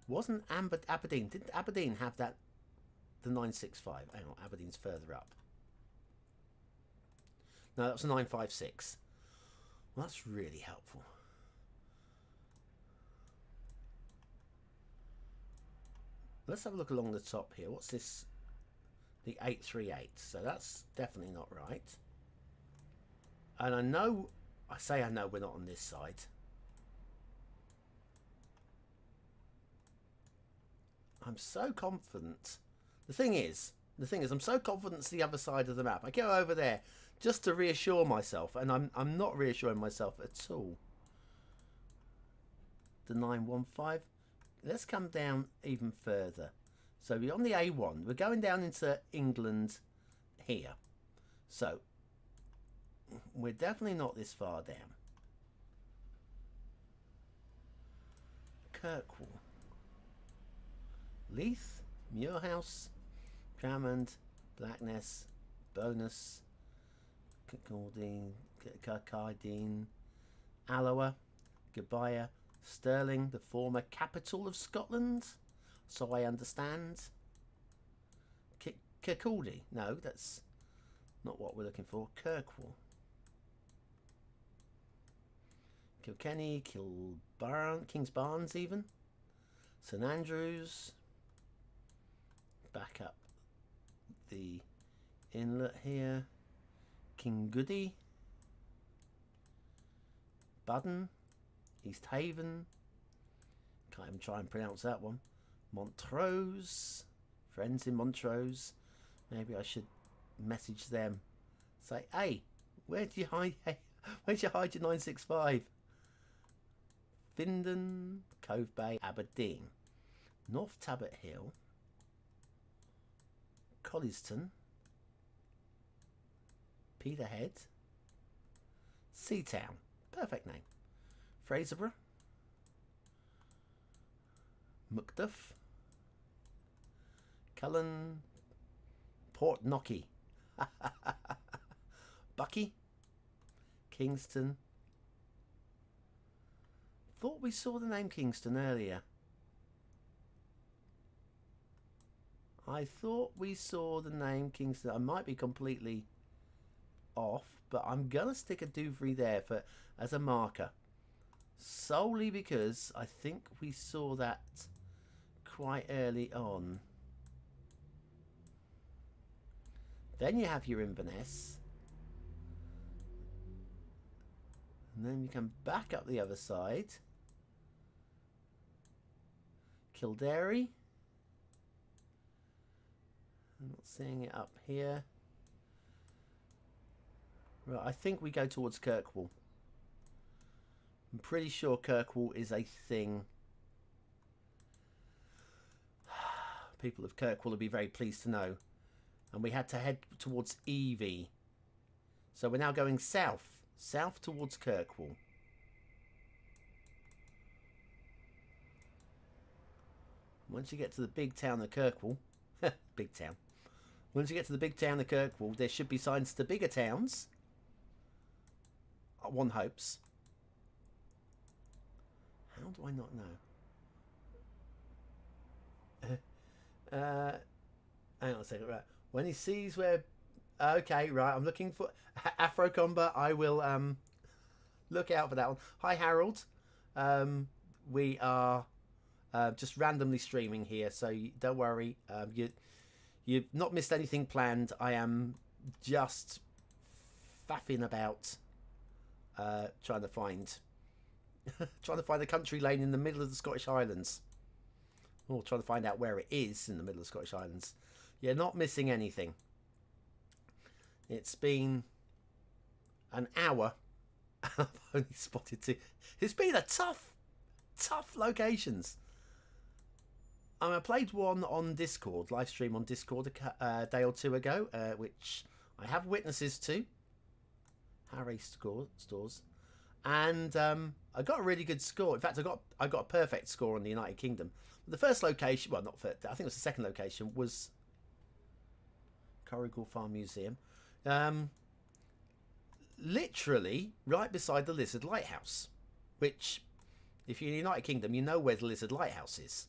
Wasn't Aberdeen... Didn't Aberdeen have that... The 965? Hang on, Aberdeen's further up. No, that was a 956. Well, that's really helpful. Let's have a look along the top here. What's this? The 838. So that's definitely not right. And I know we're not on this side. I'm so confident. The thing is, I'm so confident it's the other side of the map. I go over there just to reassure myself, and I'm not reassuring myself at all. The 915. Let's come down even further. So we're on the A1. We're going down into England here. So we're definitely not this far down. Kirkwall. Leith, Muirhouse, Cramond, Blackness, Bonus, Kirkardine, Alloa, Gabia, Stirling, the former capital of Scotland, so I understand. Kirkcaldy, no, that's not what we're looking for. Kirkwall, Kilkenny, Kingsbarns even, St Andrews, back up the inlet here, Kingoody, Budden, East Haven, can't even try and pronounce that one. Montrose, friends in Montrose. Maybe I should message them. Say, hey, where'd you hide? Hey, where'd you hide your 965? Findon, Cove Bay, Aberdeen, North Tabard Hill, Colliston, Peterhead, Seatown, perfect name. Fraserburgh, Macduff, Cullen, Port Knocky, Bucky, Kingston. Thought we saw the name Kingston earlier. I thought we saw the name Kingston. I might be completely off, but I'm gonna stick a Douvry there as a marker. solely because I think we saw that quite early on. Then you have your Inverness. And then you come back up the other side. Kildare. I'm not seeing it up here. Right, I think we go towards Kirkwall. I'm pretty sure Kirkwall is a thing. People of Kirkwall will be very pleased to know. And we had to head towards Evie. So we're now going south. South towards Kirkwall. Once you get to the big town of Kirkwall, big town. Once you get to the big town of Kirkwall, there should be signs to bigger towns. One hopes. How do I not know? Hang on a second. Right. When he sees where... Okay, right. I'm looking for... Afro Combat. I will look out for that one. Hi, Harold. We are just randomly streaming here, so don't worry. You've not missed anything planned. I am just faffing about trying to find the country lane in the middle of the Scottish Highlands. Or trying to find out where it is in the middle of the Scottish Highlands. You're not missing anything. It's been an hour. I've only spotted two. It's been a tough locations. I played one on Discord, live stream on Discord a day or two ago, which I have witnesses to. Harry stores, and I got a really good score. In fact, I got a perfect score on the United Kingdom. The first location, well, not first, I think it was the second location, was Corrigal Farm Museum. Literally right beside the Lizard Lighthouse, which, if you're in the United Kingdom, you know where the Lizard Lighthouse is,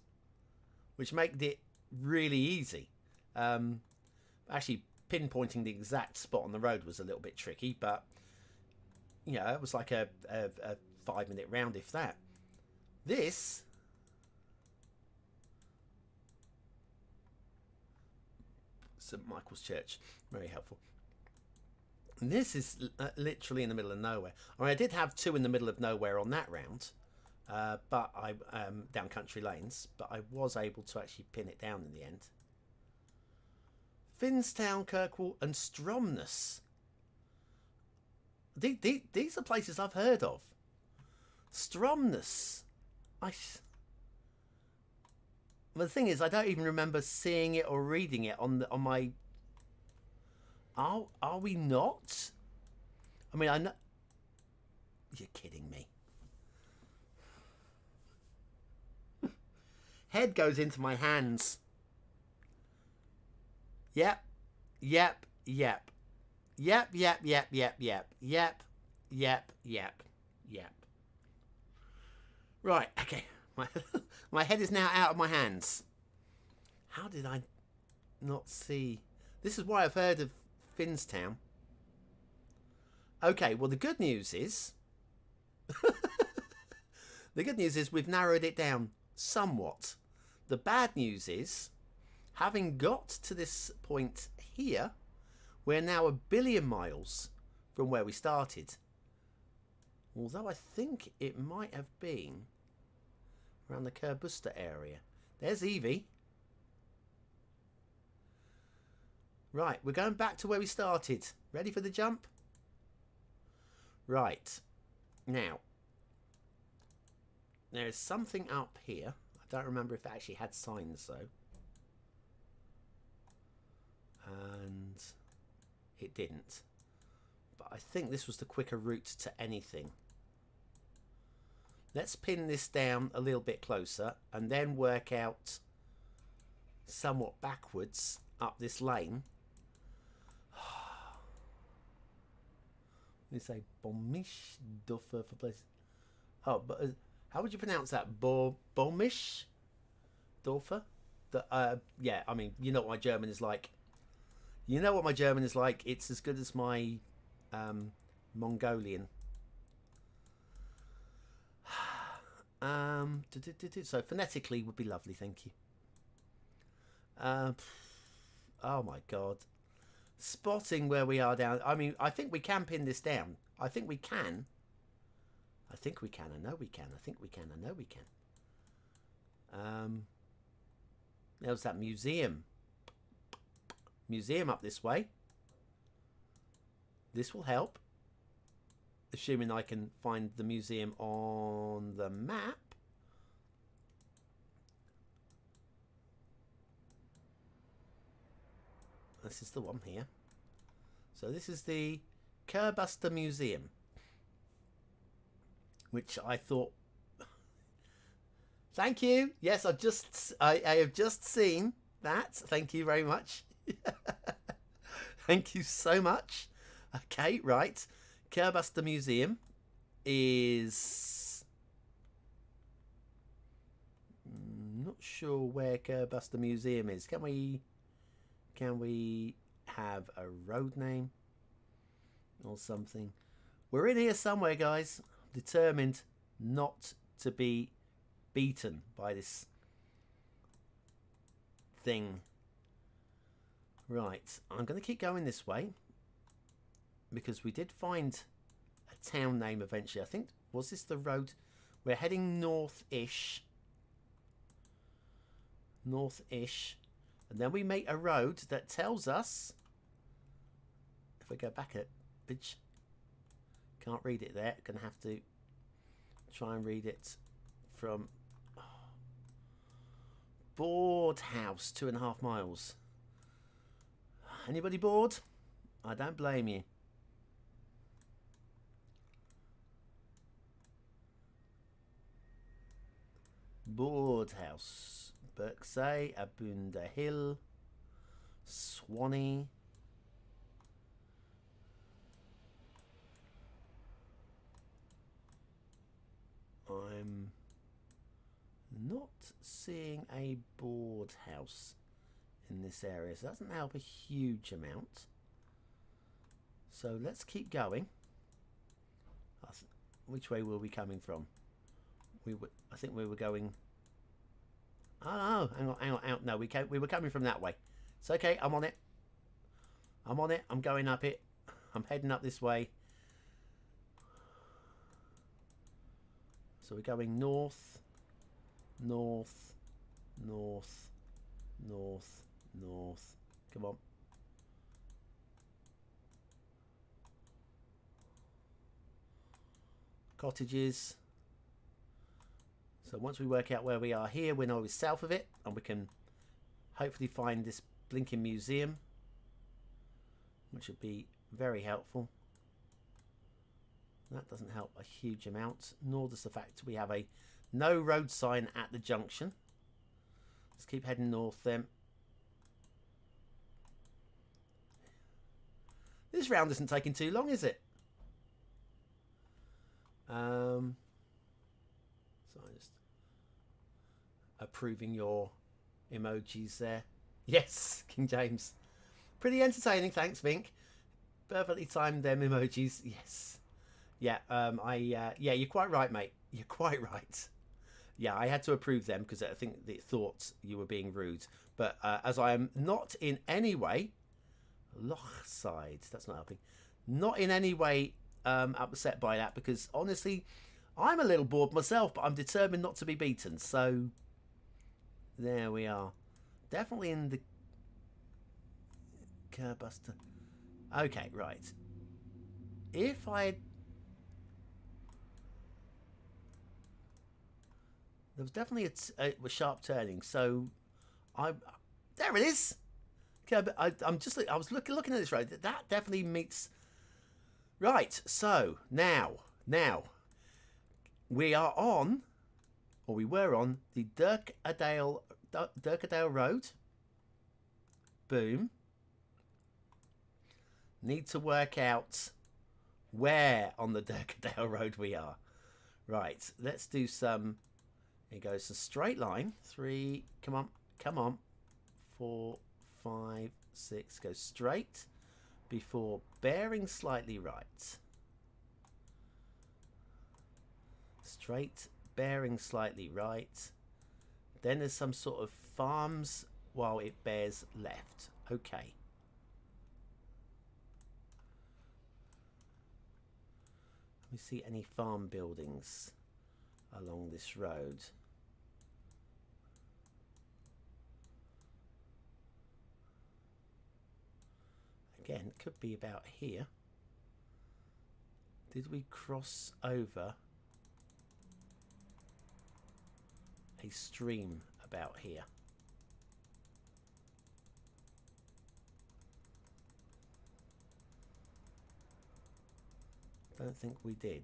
which made it really easy. Actually, pinpointing the exact spot on the road was a little bit tricky, but you know, it was like a 5-minute round, if that. This St Michael's Church, very helpful. This is literally in the middle of nowhere. I mean, I did have two in the middle of nowhere on that round, but I down country lanes, but I was able to actually pin it down in the end. Finstown, Kirkwall, and Stromness. These are places I've heard of. Stromness. Well, the thing is, I don't even remember seeing it or reading it on my. Are we not? I mean, I know. You're kidding me. Head goes into my hands. Yep. Yep. Yep. Yep. Yep. Yep. Yep. Yep. Yep. Yep. Yep. Yep. Right. Okay. My head is now out of my hands. How did I not see? This is why I've heard of Finstown. Okay, well, the good news is we've narrowed it down somewhat. The bad news is, having got to this point here, we're now 1 billion miles from where we started. Although I think it might have been around the Kerbuster area. There's Evie. Right, we're going back to where we started. Ready for the jump? Right. Now, there's something up here. I don't remember if it actually had signs, though. And it didn't. But I think this was the quicker route to anything. Let's pin this down a little bit closer and then work out somewhat backwards up this lane. You say Bomish Duffer for place. Oh, but how would you pronounce that? Bomish Duffer? Yeah, I mean, you know what my German is like. You know what my German is like. It's as good as my Mongolian. So phonetically would be lovely, thank you. Oh my god. Spotting where we are down. I mean, I think we can pin this down. I think we can. I think we can. I know we can. I think we can. I know we can. There's that museum. Museum up this way. This will help. Assuming I can find the museum on the map. This is the one here. So this is the Geoguessr Museum, which I thought. Thank you. Yes, I have just seen that. Thank you very much. Thank you so much. Okay, right. Geoguessr Museum is not sure where Geoguessr Museum is. Can we have a road name or something? We're in here somewhere, guys. Determined not to be beaten by this thing. Right, I'm going to keep going this way because we did find a town name eventually. I think, was this the road? We're heading north-ish. North-ish. And then we make a road that tells us, if I go back a bit, can't read it there, gonna have to try and read it from Board House, 2.5 miles. Anybody bored? I don't blame you. Board House. Birksay, Abunda Hill, Swanee. I'm not seeing a board house in this area, so that doesn't help a huge amount. So let's keep going. Which way were we coming from? I think we were going. Oh, no, hang on. No, we were coming from that way. It's okay, I'm on it. I'm on it. I'm going up it. I'm heading up this way. So we're going north, north, north, north, north. Come on. Cottages. So once we work out where we are here, we know we're south of it, and we can hopefully find this blinking museum, which would be very helpful. That doesn't help a huge amount, nor does the fact we have a no road sign at the junction. Let's keep heading north then. This round isn't taking too long, is it? So I'm just approving your emojis there. Yes, King James. Pretty entertaining, thanks, Vink. Perfectly timed them emojis. Yes. Yeah, yeah, you're quite right, mate. You're quite right. Yeah, I had to approve them because I think they thought you were being rude. But as I am not in any way Lochside, that's not helping. Not in any way upset by that, because honestly, I'm a little bored myself, but I'm determined not to be beaten. So there we are. Definitely in the Geoguessr. Okay, right. If I... There was definitely a sharp turning, so there it is. Okay, I was looking at this road. That definitely meets. Right, so now we are on, or we were on, the Dirkadale Road. Boom. Need to work out where on the Dirkadale Road we are. Right, let's do some. Here goes a straight line. 3, come on. 4, 5, 6. Go straight before bearing slightly right. Straight, bearing slightly right. Then there's some sort of farms while it bears left. Okay. Let me see any farm buildings along this road. Again, it could be about here. Did we cross over a stream about here? Don't think we did.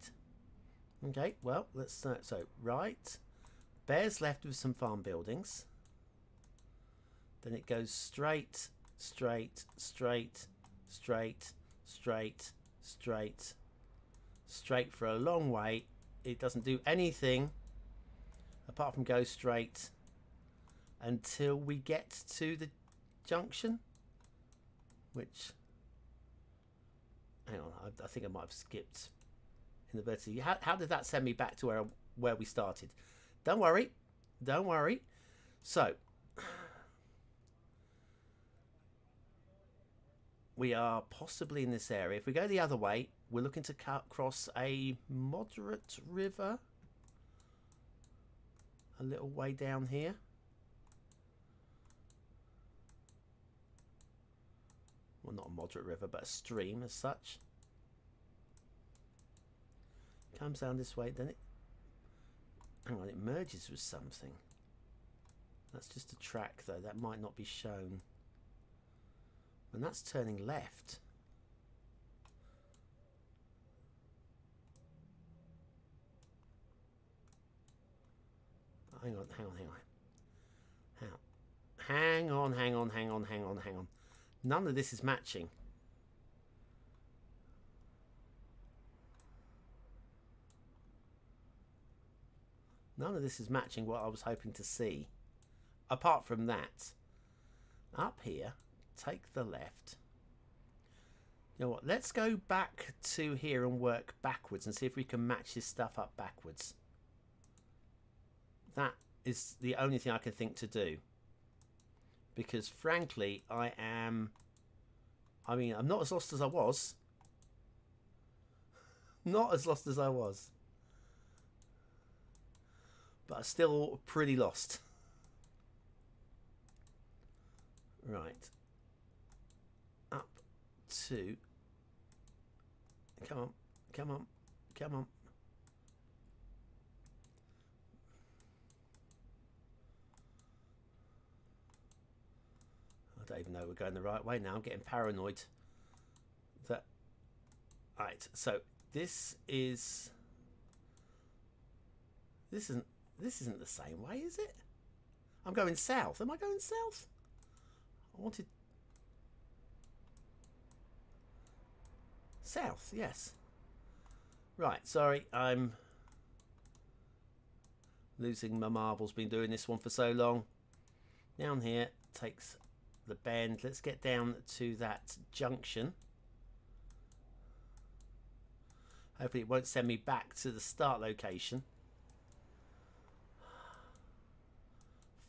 Okay, well, let's start. So right, bears left with some farm buildings. Then it goes straight, straight, straight, straight, straight, straight, straight for a long way. It doesn't do anything apart from go straight until we get to the junction, which, hang on, I think I might have skipped in the vertice. How did that send me back to where we started? Don't worry, don't worry. So we are possibly in this area. If we go the other way, we're looking to cross a moderate river a little way down here. Well, not a moderate river, but a stream as such. Comes down this way, then it, hang on, it merges with something. That's just a track though, that might not be shown. And that's turning left. Hang on, hang on, hang on. Hang on, hang on, hang on, hang on, hang on. None of this is matching. None of this is matching what I was hoping to see. Apart from that, up here, take the left. You know what, let's go back to here and work backwards and see if we can match this stuff up backwards. That is the only thing I can think to do. Because frankly, I'm not as lost as I was. Not as lost as I was. But I'm still pretty lost. Right. Up to... Come on, come on, come on. I don't even know we're going the right way now. I'm getting paranoid. That... Right, so this is... This isn't the same way, is it? I'm going south. Am I going south? I wanted... South, yes. Right, sorry, I'm losing my marbles. Been doing this one for so long. Down here, takes the bend. Let's get down to that junction. Hopefully it won't send me back to the start location.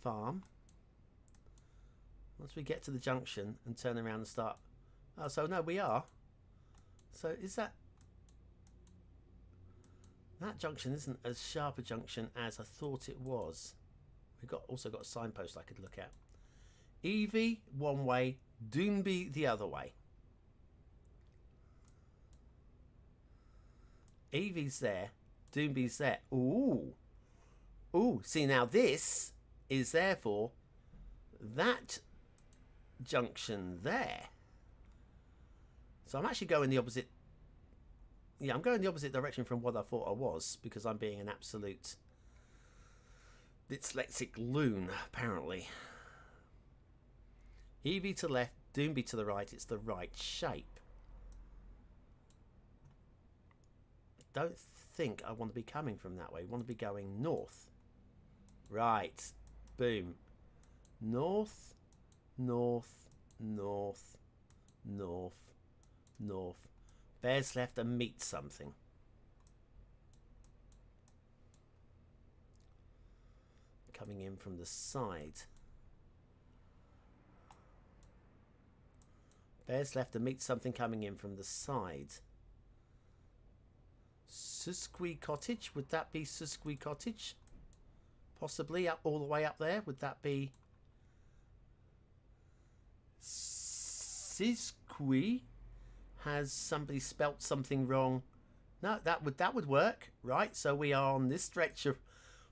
Farm. Once we get to the junction and turn around and start... Oh, so no, we are. So is that... That junction isn't as sharp a junction as I thought it was. We've also got a signpost I could look at. Evie one way, Doonby the other way. Evie's there, Doonby's there. Ooh. Ooh, see now this is therefore that junction there. So I'm actually going the opposite. Yeah, I'm going the opposite direction from what I thought I was, because I'm being an absolute dyslexic loon, apparently. Evie to the left, Doonby to the right. It's the right shape. Don't think I want to be coming from that way. I want to be going north. Right. Boom. North, north, north, north, north. Bears left and meet something. coming in from the side. Bears left to meet something coming in from the side. Susquey Cottage, would that be Susquey Cottage? Possibly up all the way up there. Would that be Susquey? Has somebody spelt something wrong? No, that would work, right? So we are on this stretch of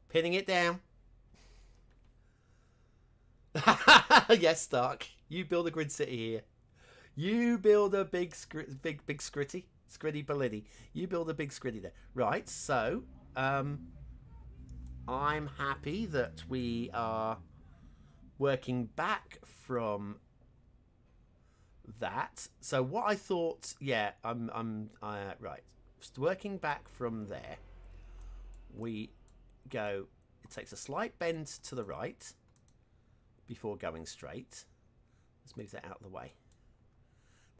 pinning it down. Yes, Stark. You build a grid city here. You build a big scritty belliddy. You build a big scritty there, right? So I'm happy that we are working back from that. So what I thought, yeah, right. Working back from there, we go. It takes a slight bend to the right before going straight. Let's move that out of the way.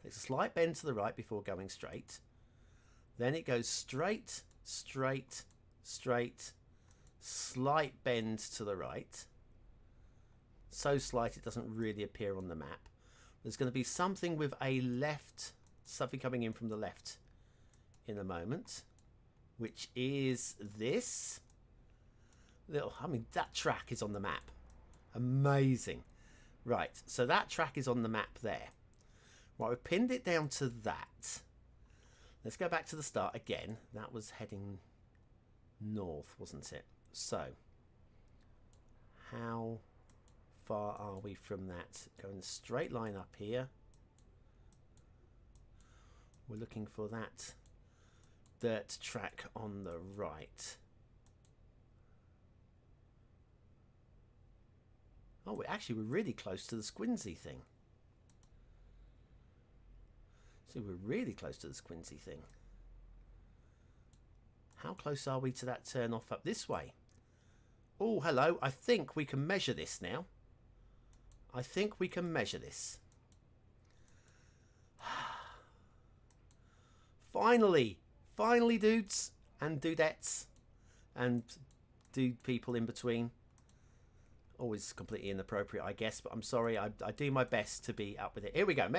Takes a slight bend to the right before going straight. Then it goes straight, straight, straight, slight bend to the right. So slight it doesn't really appear on the map. There's going to be something with a left, something coming in from the left in a moment, which is this little, I mean, that track is on the map. Amazing. Right, so that track is on the map there. Right, we've pinned it down to that. Let's go back to the start again. That was heading north, wasn't it? So, how far are we from that? Going a straight line up here. We're looking for that dirt track on the right. Oh, we're really close to the Squinsy thing. So we're really close to the Squinsy thing. How close are we to that turn off up this way? Oh, hello. I think we can measure this now. I think we can measure this. Finally, dudes and dudettes and dude people in between. Always completely inappropriate, I guess, but I'm sorry. I do my best to be up with it. Here we go.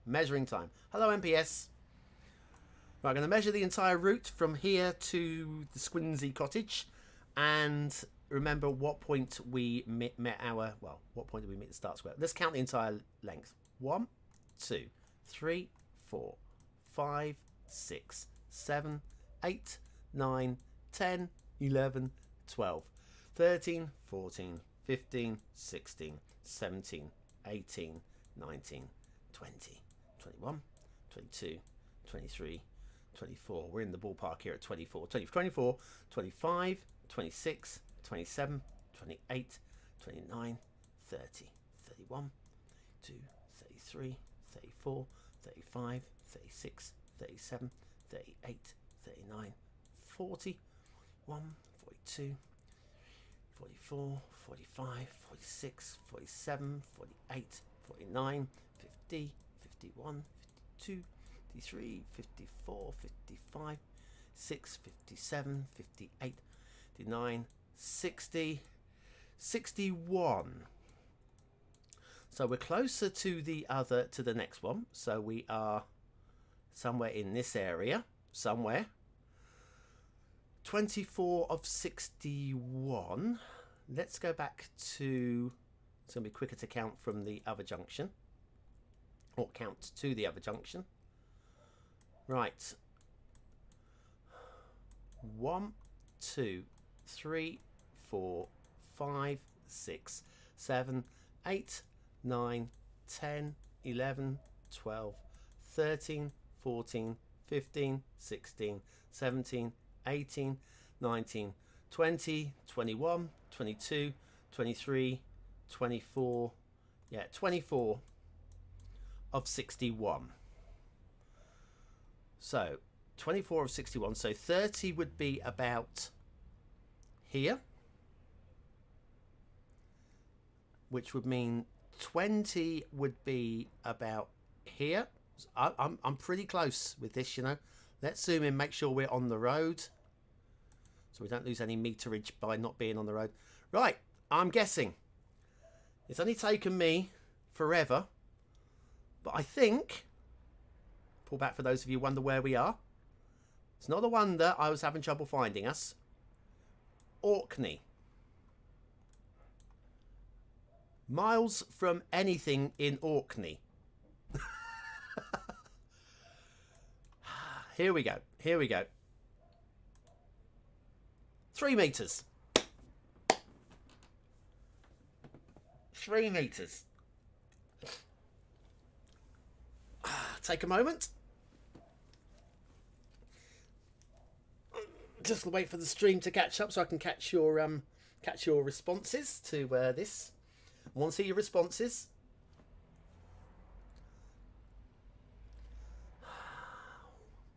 Measuring time. Hello, MPS. Right, I'm going to measure the entire route from here to the Squinsy Cottage, and remember what point we met our, well, what point did we meet the start square? Let's count the entire length. 1, 2, 3, 4, 5, 6, 7, 8, 9, 10, 11, 12, 13, 14, 15, 16, 17, 18, 19, 20, 21, 22, 23, 24. We're in the ballpark here at 24. 24, 25, 26, 27, 28, 29, 30, 31, 32, 33, 34, 35, 36, 37, 38, 39, 40, 41, 42, 44, 45, 46, 47, 48, 49, 50, 51, 52, 53, 54, 55, 6, 57, 58, 59, 60, 61. So we're closer to the next one. So we are somewhere in this area, somewhere. 24 of 61. Let's go back to, it's going to be quicker to count from the other junction, or count to the other junction. Right. 1, 2, 3, 4, 5, 6, 7, 8, 9, 10, 11, 12, 13, 14, 15, 16, 17, 18, 19, 20, 21, 22, 23, 24, 24 of 61. So 24 of 61, so 30 would be about here, which would mean 20 would be about here. I'm pretty close with this, you know. Let's zoom in, make sure we're on the road, so we don't lose any meterage by not being on the road. Right, I'm guessing. It's only taken me forever. But I think, pull back for those of you who wonder where we are. It's not a wonder I was having trouble finding us. Orkney. Miles from anything in Orkney. Here we go. Here we go. 3 meters. 3 meters. Take a moment. Just wait for the stream to catch up so I can catch your responses to this. I want to see your responses.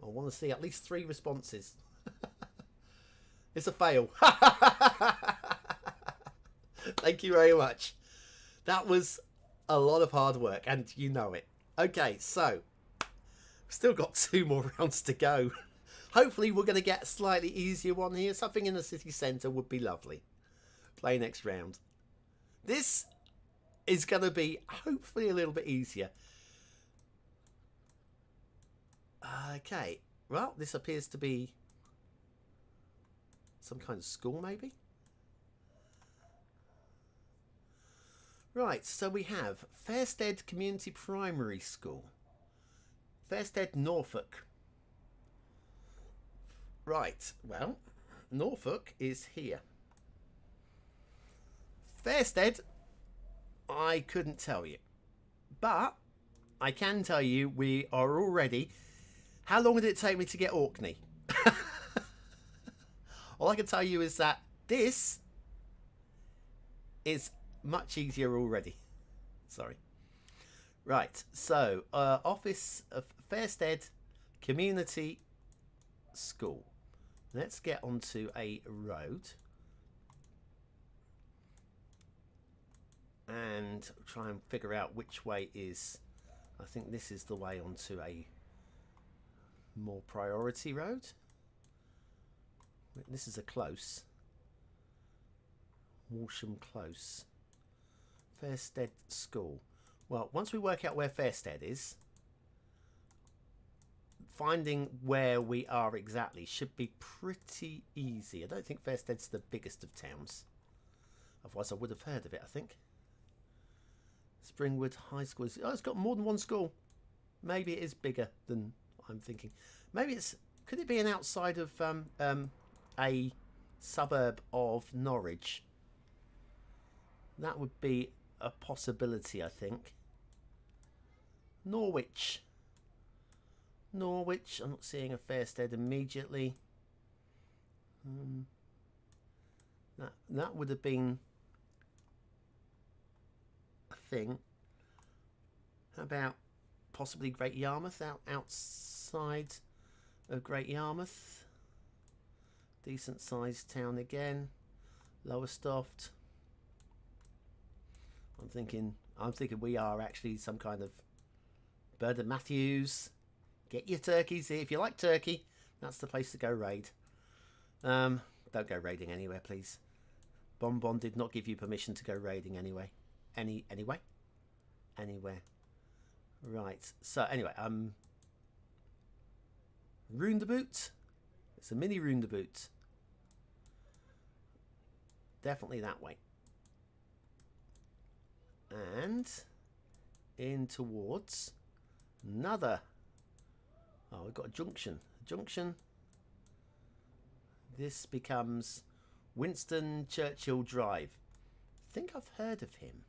I want to see at least 3 responses. It's a fail. Thank you very much. That was a lot of hard work, and you know it. Okay, so we've still got 2 more rounds to go. Hopefully we're going to get a slightly easier one here. Something in the city centre would be lovely. Play next round. This is going to be hopefully a little bit easier. Okay, well, this appears to be some kind of school, maybe? Right, so we have Fairstead Community Primary School. Fairstead, Norfolk. Right, well, Norfolk is here. Fairstead, I couldn't tell you. But I can tell you we are already... How long did it take me to get Orkney? All I can tell you is that this is much easier already. Sorry. Right, so Office of Fairstead Community School. Let's get onto a road and try and figure out which way is... I think this is the way onto a more priority road. This is a close. Walsham Close. Fairstead School. Well, once we work out where Fairstead is, finding where we are exactly should be pretty easy. I don't think Fairstead's the biggest of towns. Otherwise I would have heard of it, I think. Springwood High School. Oh, it's got more than one school. Maybe it is bigger than I'm thinking. Maybe it's... Could it be an outside of a suburb of Norwich? That would be a possibility, I think. Norwich. Norwich. I'm not seeing a Fairstead immediately. That would have been a thing. How about possibly Great Yarmouth? Outside of Great Yarmouth. Decent sized town again. Lowestoft. I'm thinking we are actually some kind of Bird of Matthews. Get your turkeys here. If you like turkey, that's the place to go raid. Don't go raiding anywhere, please. Bonbon did not give you permission to go raiding anyway. Anywhere. Right. So anyway, Roundabout. It's a mini roundabout. Definitely that way. And in towards another... Oh, we've got a junction. This becomes Winston Churchill Drive. I think I've heard of him.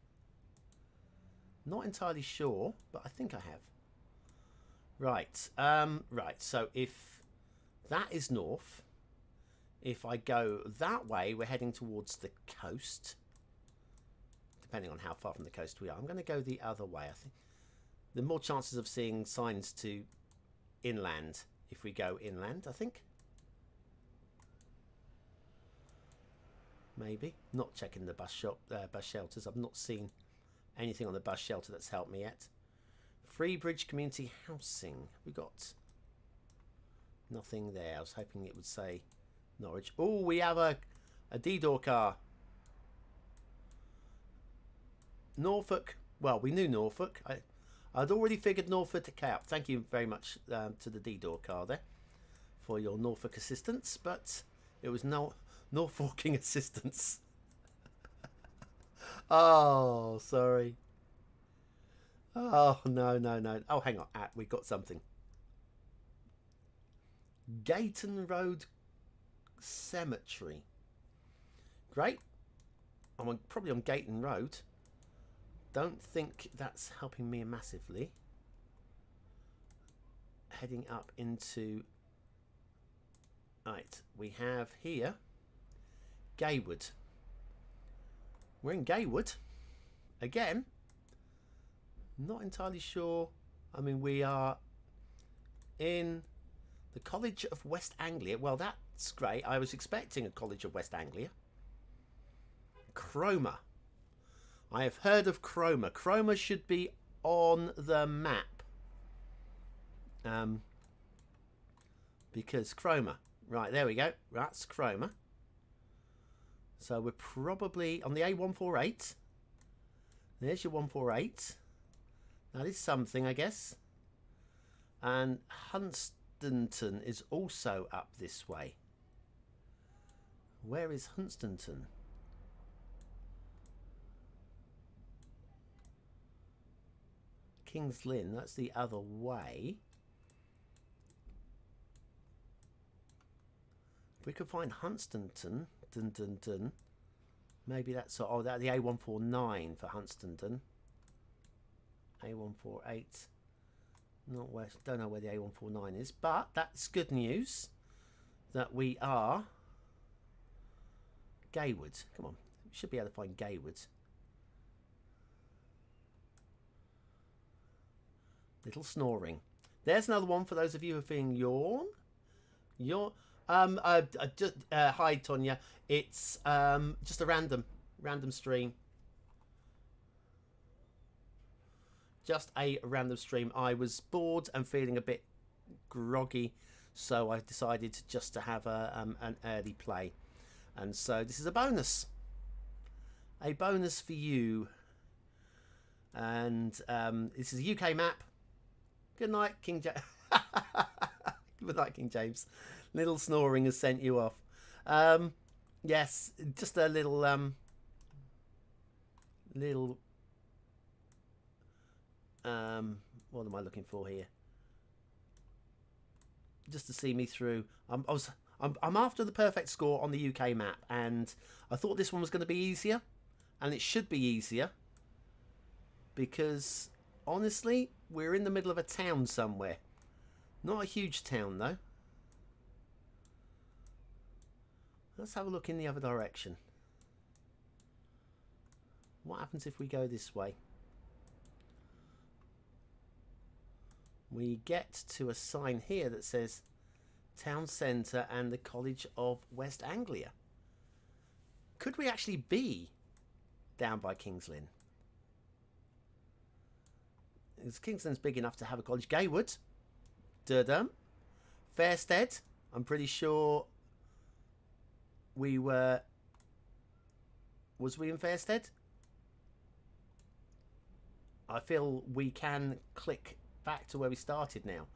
Not entirely sure, but I think I have. Right. Right. So if that is north, if I go that way, we're heading towards the coast. Depending on how far from the coast we are. I'm going to go the other way, I think. There are more chances of seeing signs to inland if we go inland, I think. Maybe. Not checking the bus shelters. I've not seen anything on the bus shelter that's helped me yet. Freebridge Community Housing. We got nothing there. I was hoping it would say Norwich. Oh, we have a D-door car. Norfolk. Well, we knew Norfolk. I'd already figured Norfolk out. Thank you very much to the D-Door car there for your Norfolk assistance, but it was no Norfolking assistance. Oh, sorry. Oh, no. Oh, hang on. We got something. Gayton Road Cemetery. Great. I'm probably on Gayton Road. Don't think that's helping me massively. Heading up into... Right, we have here Gaywood. We're in Gaywood. Again. Not entirely sure. I mean, we are in the College of West Anglia. Well, that's great. I was expecting a College of West Anglia. Cromer. I have heard of Cromer. Cromer should be on the map. Because Cromer. Right, there we go. That's Cromer. So we're probably on the A148. There's your 148. That is something, I guess. And Hunstanton is also up this way. Where is Hunstanton? King's Lynn, that's the other way. If we could find Hunstanton, maybe that's the A149 for Hunstanton. A148, not where, don't know where the A149 is, but that's good news that we are Gaywood. Come on, we should be able to find Gaywood. Little snoring. There's another one for those of you who are feeling yawn. Hi Tonya. It's just a random stream. Just a random stream. I was bored and feeling a bit groggy, so I decided just to have an early play. And so this is a bonus. A bonus for you. And this is a UK map. Good night, King James. Good night, King James. Little snoring has sent you off. Yes, just a little what am I looking for here? Just to see me through. I'm after the perfect score on the UK map, and I thought this one was going to be easier, and it should be easier because honestly, we're in the middle of a town somewhere. Not a huge town though. Let's have a look in the other direction. What happens if we go this way? We get to a sign here that says Town Centre and the College of West Anglia. Could we actually be down by King's Lynn? Is King's Lynn's big enough to have a college? Gaywood. Durdham. Fairstead. I'm pretty sure we were... Was we in Fairstead? I feel we can click back to where we started now,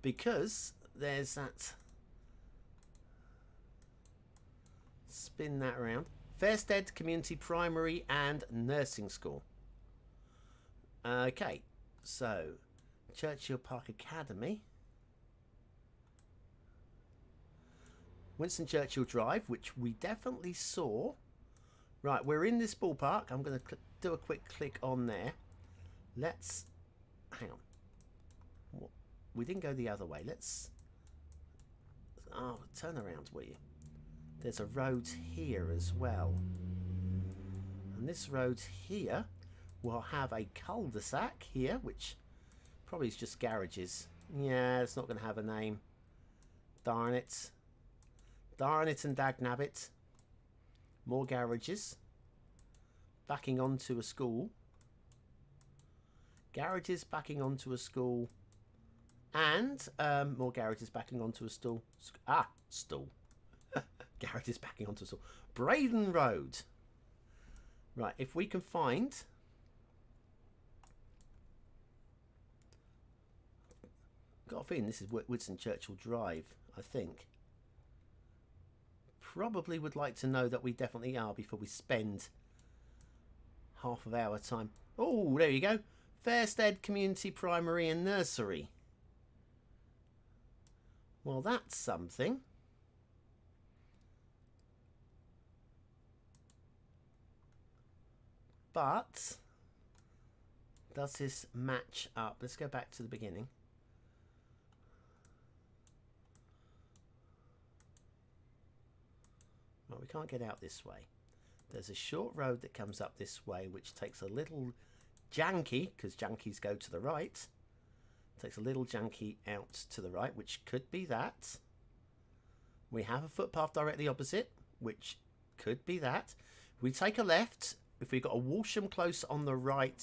because there's that, spin that around. Fairstead Community Primary and Nursing School. Okay, so Churchill Park Academy, Winston Churchill Drive, which we definitely saw. Right, we're in this ballpark. I'm going to do a quick click on there. Let's hang on. We didn't go the other way. Let's... Oh, turn around, will you? There's a road here as well. And this road here will have a cul-de-sac here, which probably is just garages. Yeah, it's not going to have a name. Darn it. Darn it and dagnabbit. More garages. Backing onto a school. Garages backing onto a school. And more garages backing onto a stool. Stool. Garages backing onto a stool. Braden Road. Right, if we can find Got a feeling this is Winston Churchill Drive, I think. Probably would like to know that we definitely are before we spend half of our time. Oh, there you go. Fairstead Community Primary and Nursery. Well, that's something. But does this match up? Let's go back to the beginning. Well, we can't get out this way. There's a short road that comes up this way, which takes a little janky, because jankies go to the right. Takes a little janky out to the right, which could be that. We have a footpath directly opposite, which could be that. We take a left. If we've got a Walsham Close on the right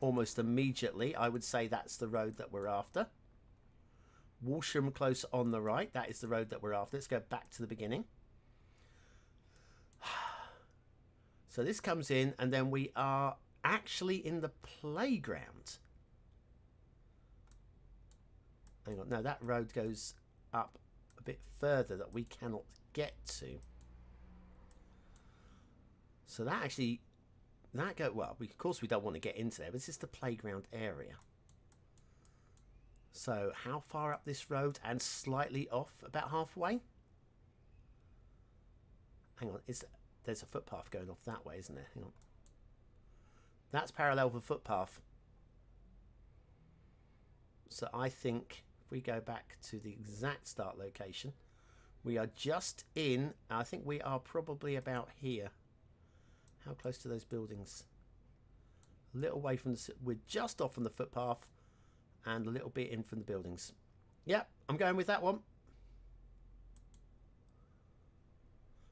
almost immediately, I would say that's the road that we're after. Walsham Close on the right, that is the road that we're after. Let's go back to the beginning. So this comes in, and then we are actually in the playground. Hang on, no, that road goes up a bit further that we cannot get to. So that actually, well, of course we don't want to get into there, but this is the playground area. So how far up this road and slightly off? About halfway? Hang on, there's a footpath going off that way, isn't there? Hang on. That's parallel with the footpath. So I think if we go back to the exact start location, we are just in, I think we are probably about here. How close to those buildings? A little way from the, we're just off on the footpath and a little bit in from the buildings. Yep, I'm going with that one.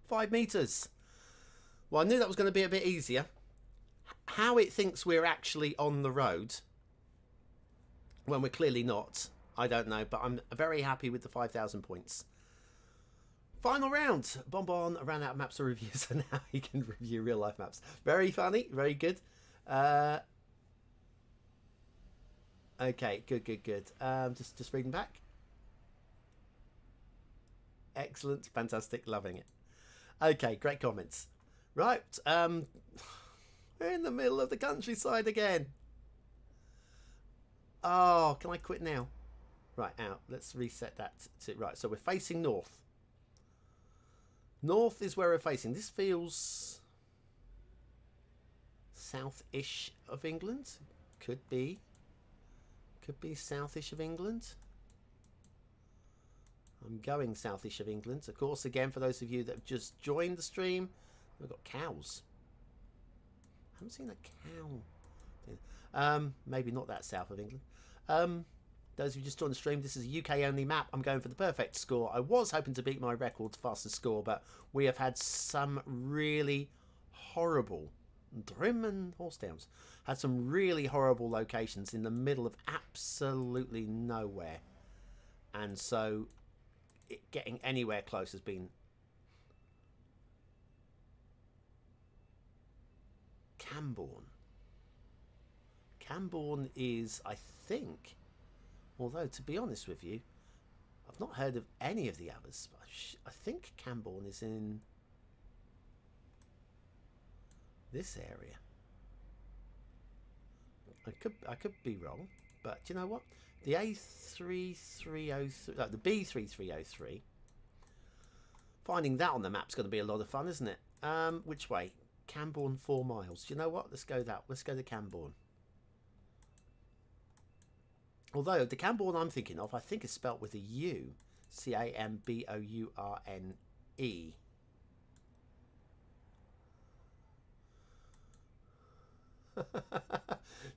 5 meters. Well, I knew that was going to be a bit easier. How it thinks we're actually on the road when we're clearly not, I don't know, but I'm very happy with the 5,000 points. Final round. Bonbon ran out of maps to review, so now he can review real life maps. Very funny, very good. Okay, good. Just reading back. Excellent, fantastic, loving it. Okay, great comments. Right, we're in the middle of the countryside again. Oh, can I quit now? Right, out. Let's reset that to right. So we're facing north. North is where we're facing. This feels south-ish of England. Could be south-ish of England. I'm going south-ish of England. Of course, again, for those of you that have just joined the stream, we've got cows. I haven't seen a cow. Maybe not that south of England. Those who just joined the stream, this is a UK only map. I'm going for the perfect score. I was hoping to beat my record fastest score, but we have had some really horrible, Drim and Horsedowns, had some really horrible locations in the middle of absolutely nowhere. And so getting anywhere close has been Camborne. Camborne is, I think, although to be honest with you, I've not heard of any of the others. I think Camborne is in this area. I could be wrong, but do you know what? The A3303, the B3303. Finding that on the map's going to be a lot of fun, isn't it? Which way? Camborne 4 miles. Do you know what? Let's go that. Let's go to Camborne. Although the Camborne I'm thinking of, I think is spelt with a U. C-A-M-B-O-U-R-N-E.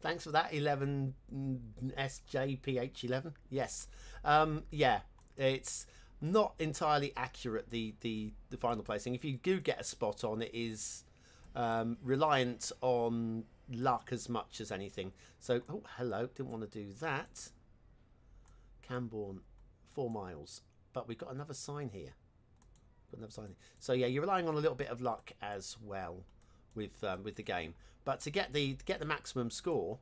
Thanks for that, 11SJPH11. Yes. Yeah, it's not entirely accurate, the final placing. If you do get a spot on, it is reliant on luck as much as anything. So, oh, hello, didn't want to do that. Camborne, 4 miles. But we've got another sign here. So yeah, you're relying on a little bit of luck as well with the game. But to get the maximum score,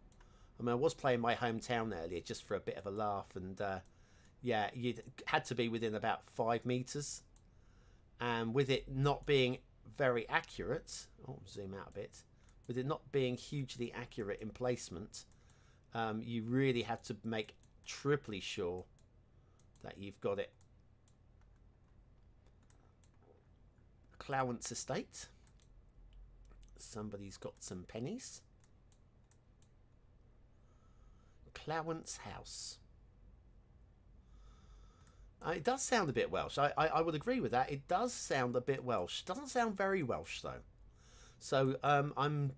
I mean, I was playing my hometown earlier just for a bit of a laugh, and Yeah, you had to be within about 5 meters, and with it not being very accurate, zoom out a bit, with it not being hugely accurate in placement, you really had to make triply sure that you've got it. Clowance Estate. Somebody's got some pennies. Clowance House. It does sound a bit Welsh. I would agree with that. It does sound a bit Welsh. Doesn't sound very Welsh though. So and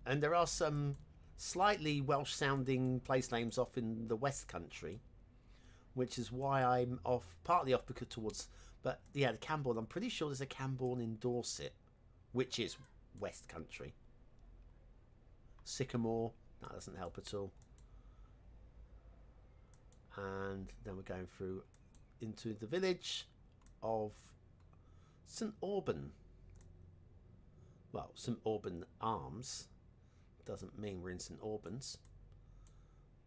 there are some slightly Welsh sounding place names off in the West Country, which is why I'm partly off because towards. But yeah, the Camborne. I'm pretty sure there's a Camborne in Dorset, which is West Country. Sycamore. That doesn't help at all. And then we're going through into the village of St Alban. Well, St Alban Arms doesn't mean we're in St Albans,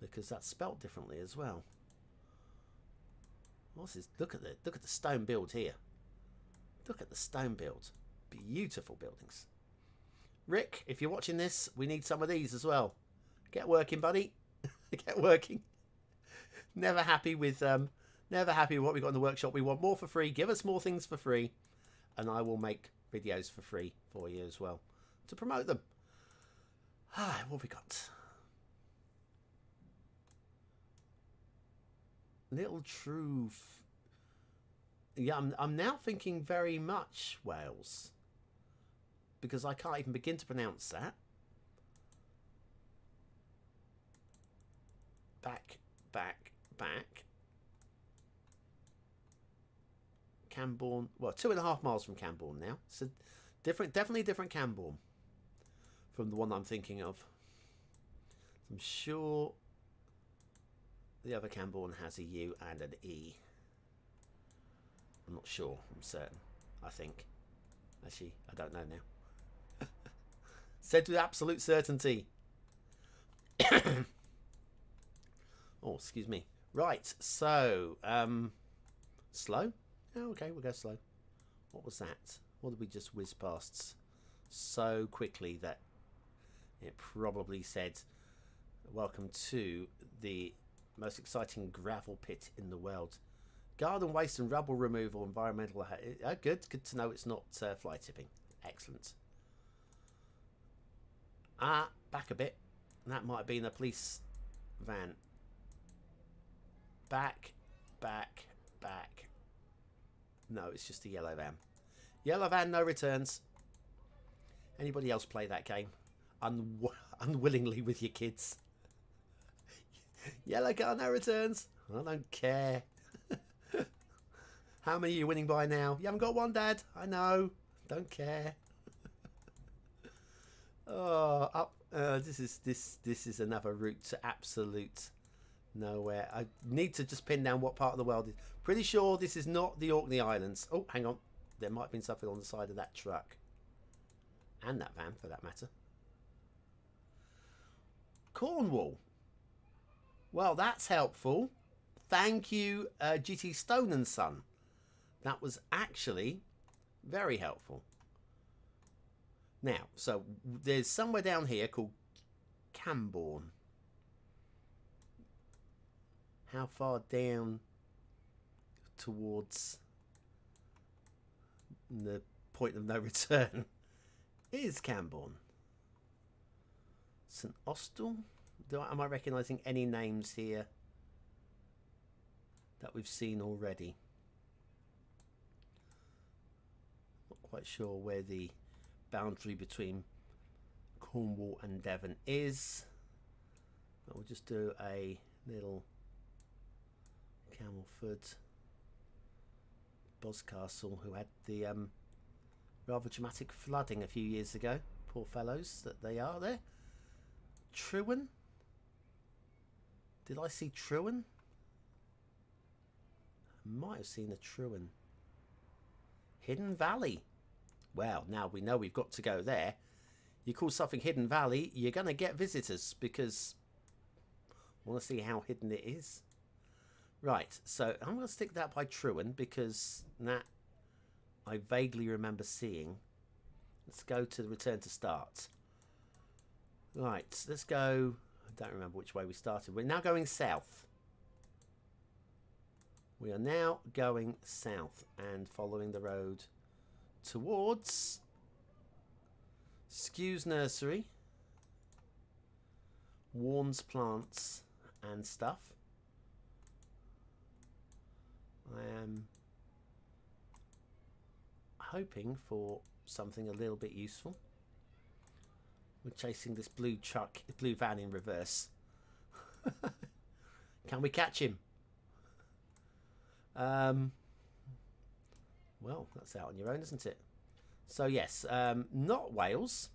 because that's spelt differently as well. What's this? Look at the stone build here. Look at the stone build. Beautiful buildings. Rick, if you're watching this, we need some of these as well. Get working, buddy. Get working. Never happy with what we got in the workshop. We want more for free. Give us more things for free, and I will make videos for free for you as well to promote them. What have we got? Little Truth. Yeah, I'm now thinking very much Wales, because I can't even begin to pronounce that. Back. Camborne. Well, 2.5 miles from Camborne now. So definitely different Camborne from the one I'm thinking of. I'm sure the other Camborne has a U and an E. I'm not sure. I'm certain. I think. Actually, I don't know now. Said with absolute certainty. Oh, excuse me. Right, so, slow? Oh, okay, we'll go slow. What was that? What did we just whiz past so quickly that it probably said, welcome to the most exciting gravel pit in the world. Garden waste and rubble removal, environmental... good to know it's not fly tipping. Excellent. Back a bit. That might have been a police van. Back. No, it's just a yellow van. Yellow van, no returns. Anybody else play that game? Unwillingly with your kids. Yellow car, no returns. I don't care. How many are you winning by now? You haven't got one, Dad. I know. Don't care. Oh, up. This is another route to absolute nowhere. I need to just pin down what part of the world it is. Pretty sure this is not the Orkney Islands. Oh, hang on. There might have been something on the side of that truck. And that van, for that matter. Cornwall. Well, that's helpful. Thank you, GT Stone and Son. That was actually very helpful. Now, so there's somewhere down here called Camborne. How far down towards the point of no return is Camborne? St Austell? Am I recognising any names here that we've seen already? Not quite sure where the boundary between Cornwall and Devon is. But we'll just do a little Camelford, Boscastle, who had the rather dramatic flooding a few years ago. Poor fellows that they are there. Truan? Did I see Truan? I might have seen a Truan. Hidden Valley. Well, now we know we've got to go there. You call something Hidden Valley, you're going to get visitors, because I want to see how hidden it is. Right, so I'm going to stick that by Truan because that I vaguely remember seeing. Let's go to the return to start. Right, let's go. I don't remember which way we started. We're now going south. We are now going south and following the road towards Skew's Nursery, Warren's Plants and stuff. I am hoping for something a little bit useful. We're chasing this blue truck, blue van in reverse. Can we catch him? Well, that's out on your own, isn't it? So yes, not Wales.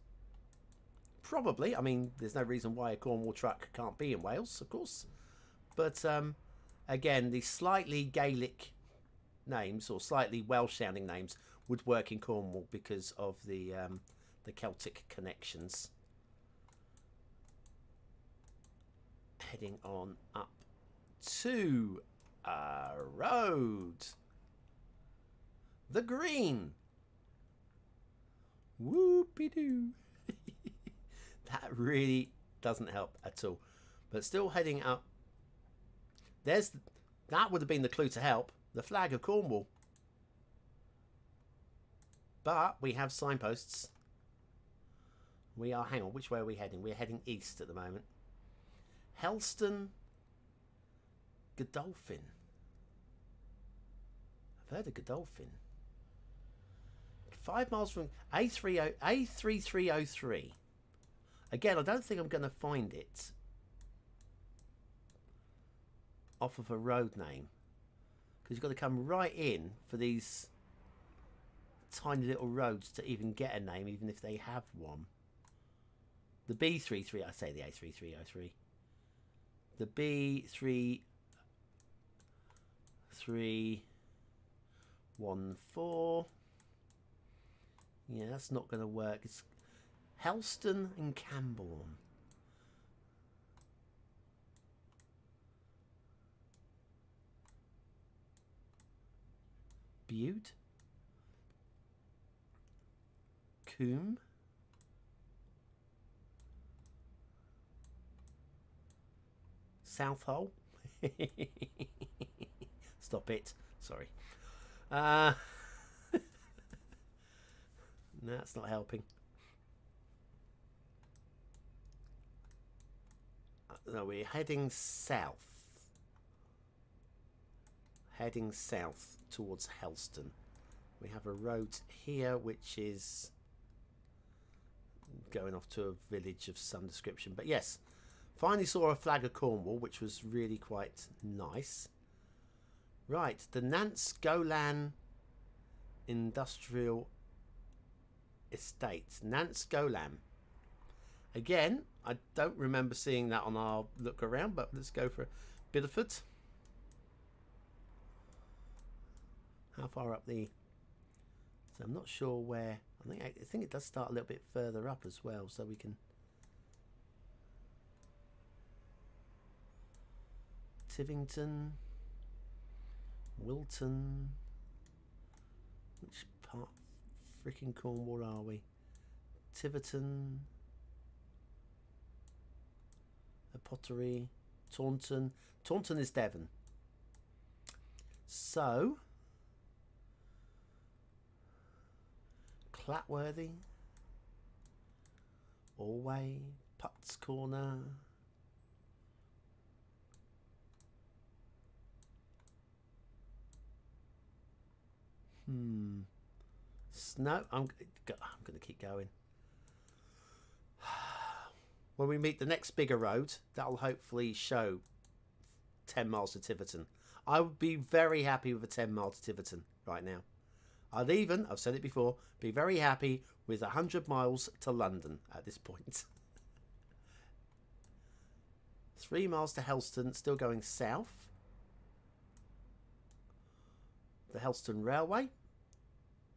Probably. I mean, there's no reason why a Cornwall truck can't be in Wales, of course. But again, the slightly Gaelic names or slightly Welsh-sounding names would work in Cornwall because of the Celtic connections. Heading on up to a road. The Green. Whoopie-doo. That really doesn't help at all. But still heading up. That would have been the clue to help. The flag of Cornwall. But we have signposts. Hang on, which way are we heading? We're heading east at the moment. Helston Godolphin. I've heard of Godolphin. 5 miles from A3303. Again, I don't think I'm going to find it off of a road name. Because you've got to come right in for these tiny little roads to even get a name, even if they have one. The B33, I say the A3303. The B3314. Yeah, that's not going to work. It's Helston and Camborne. Bude. Coombe. Southall. Stop it. Sorry. No, that's not helping. No, we're heading south. Heading south towards Helston. We have a road here which is going off to a village of some description. But yes, finally saw a flag of Cornwall, which was really quite nice. Right, the Nance Golan Industrial Estate. Nance Golan. Again, I don't remember seeing that on our look around, but let's go for Bideford. How far up the... So I'm not sure where... I think it does start a little bit further up as well, so we can... Tivington, Wilton. Which part freaking Cornwall are we? Tiverton, a Pottery, Taunton. Taunton is Devon. So Clatworthy, Orway, Putts Corner. Snow. I'm going to keep going. When we meet the next bigger road, that'll hopefully show 10 miles to Tiverton. I would be very happy with a 10 mile to Tiverton right now. I'd even, I've said it before, be very happy with 100 miles to London at this point. 3 miles to Helston, still going south. The Helston Railway.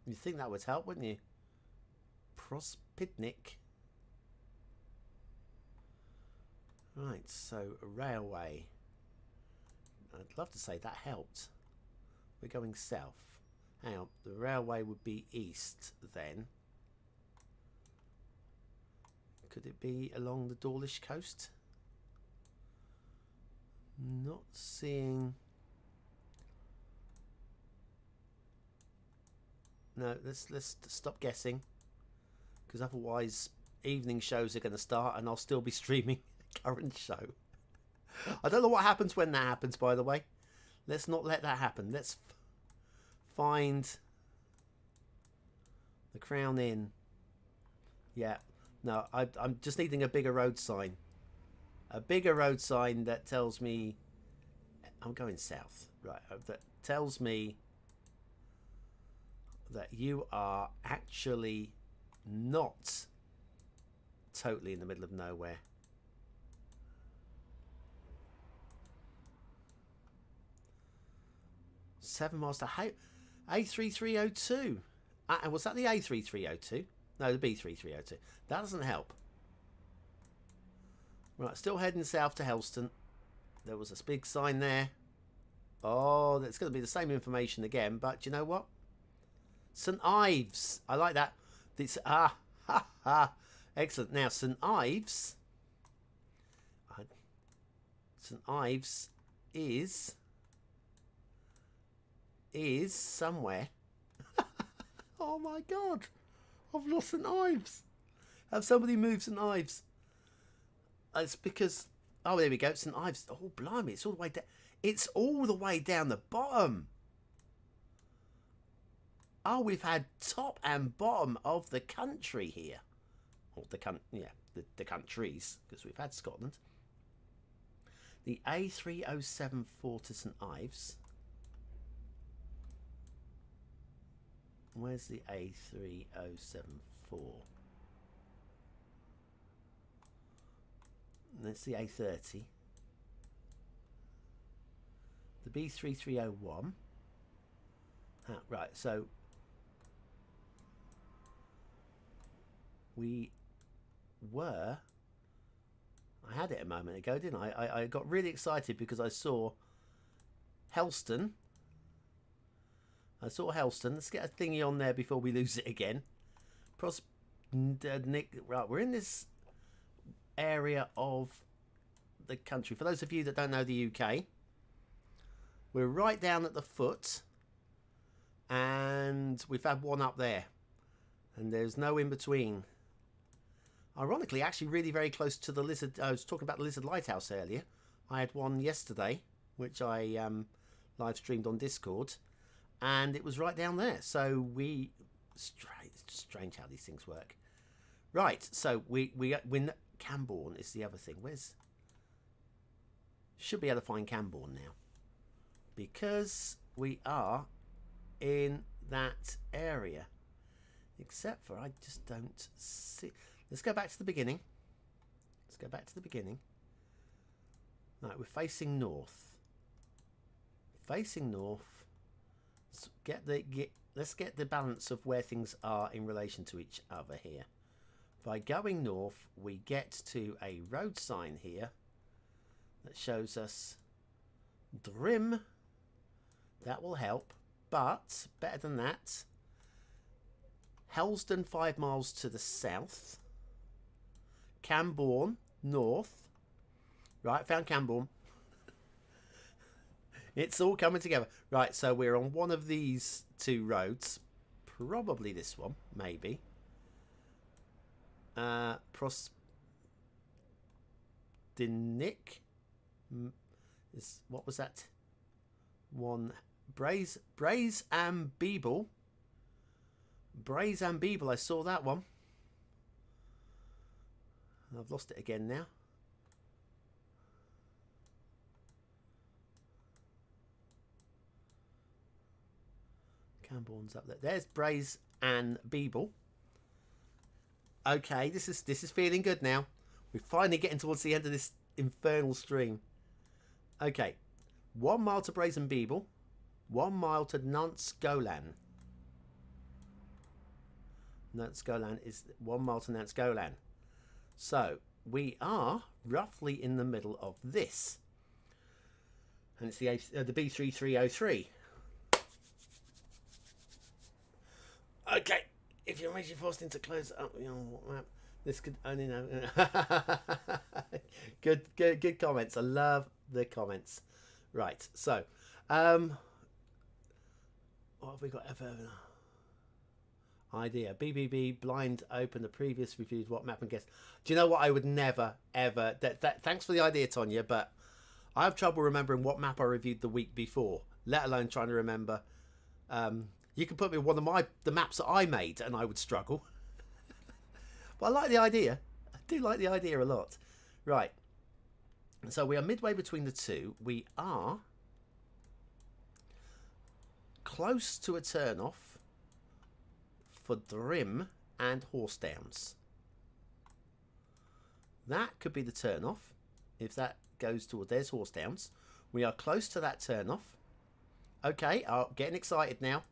You'd think that would help, wouldn't you? Prospidnik. Right, so railway. I'd love to say that helped. We're going south. Hang on, the railway would be east then. Could it be along the Dawlish coast? Not seeing. No, let's stop guessing, because otherwise evening shows are going to start and I'll still be streaming the current show. I don't know what happens when that happens, by the way. Let's not let that happen. Let's find the Crown Inn. Yeah, no, I'm just needing a bigger road sign. A bigger road sign that tells me I'm going south, right? That tells me that you are actually not totally in the middle of nowhere. £7 to A3302. Was that the A3302? No, the B3302. That doesn't help. Right, still heading south to Helston. There was a big sign there. Oh, that's going to be the same information again, but you know what? St Ives. I like that. It's excellent. Now, St Ives. St Ives is somewhere. Oh my God! I've lost St Ives. Have somebody moved St Ives? It's because, oh, there we go, St Ives. Oh, blimey, it's all the way down. It's all the way down the bottom. Oh, we've had top and bottom of the country here. Or the countries, because we've had Scotland. The A3074 to St Ives. Where's the A3074? That's the A30. The B3301. Right, so we were. I had it a moment ago, didn't I? I got really excited because I saw Helston. Let's get a thingy on there before we lose it again. Right, we're in this area of the country. For those of you that don't know the UK, we're right down at the foot, and we've had one up there, and there's no in between. Ironically, actually really very close to the Lizard. I was talking about the Lizard Lighthouse earlier. I had one yesterday, which I live streamed on Discord, and it was right down there. So it's strange how these things work. Right, so we Camborne is the other thing. Should be able to find Camborne now, because we are in that area. Except for I just don't see. Let's go back to the beginning. Right, we're facing north. Let's get the balance of where things are in relation to each other here. By going north, we get to a road sign here that shows us Drim. That will help, but better than that, Helston 5 miles to the south, Camborne north. Right, found Camborne. It's all coming together. Right, so we're on one of these two roads, probably this one, maybe. Prostinic. What was that one? Braze and Beeble. I saw that one. I've lost it again now. Camborne's up there. There's Braze and Beeble. Okay, this is feeling good now. We're finally getting towards the end of this infernal stream. Okay, 1 mile to Braze and Beeble, 1 mile to Nance Golan. Nance Golan is 1 mile to Nance Golan. So we are roughly in the middle of this. And it's the B3303. Okay, if you're actually forced into close up, you know what map this could only know. Good comments. I love the comments. Right, so what have we got? Idea. BBB blind open the previous reviews. What map and guess? Do you know what? I would never ever. Thanks for the idea, Tonya, but I have trouble remembering what map I reviewed the week before, let alone trying to remember. You can put me one of the maps that I made, and I would struggle. But I like the idea. I do like the idea a lot. Right. So we are midway between the two. We are close to a turn-off for Drim and Horsedowns. That could be the turn-off. If that goes toward, there's Horsedowns. We are close to that turn-off. Okay, getting excited now.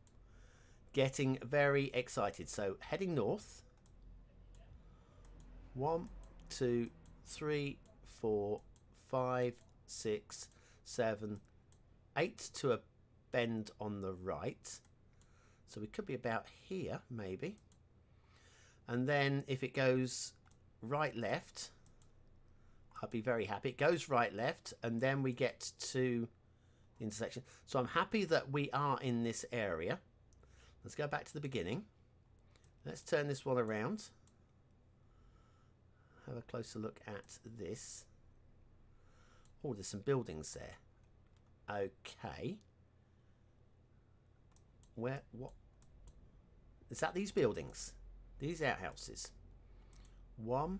Getting very excited. So heading north. 1, 2, 3, 4, 5, 6, 7, 8 to a bend on the right. So we could be about here, maybe. And then if it goes right, left, I'll be very happy. It goes right, left, and then we get to the intersection. So I'm happy that we are in this area. Let's go back to the beginning. Let's turn this one around. Have a closer look at this. Oh, there's some buildings there. Okay. What? Is that these buildings? These outhouses? 1,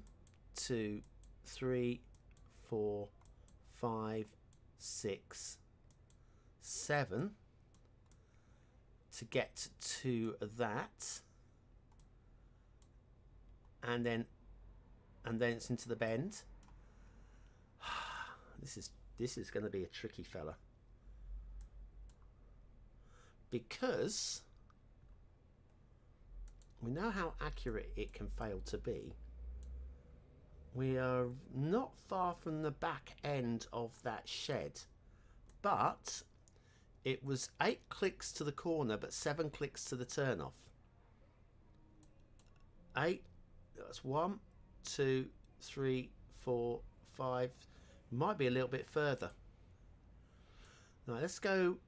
2, 3, 4, 5, 6, 7. To get to that. And then it's into the bend. This is going to be a tricky fella, because we know how accurate it can fail to be. We are not far from the back end of that shed, but it was 8 clicks to the corner but 7 clicks to the turn-off. 8, that's 1, 2, 3, 4, 5. Might be a little bit further. Now let's go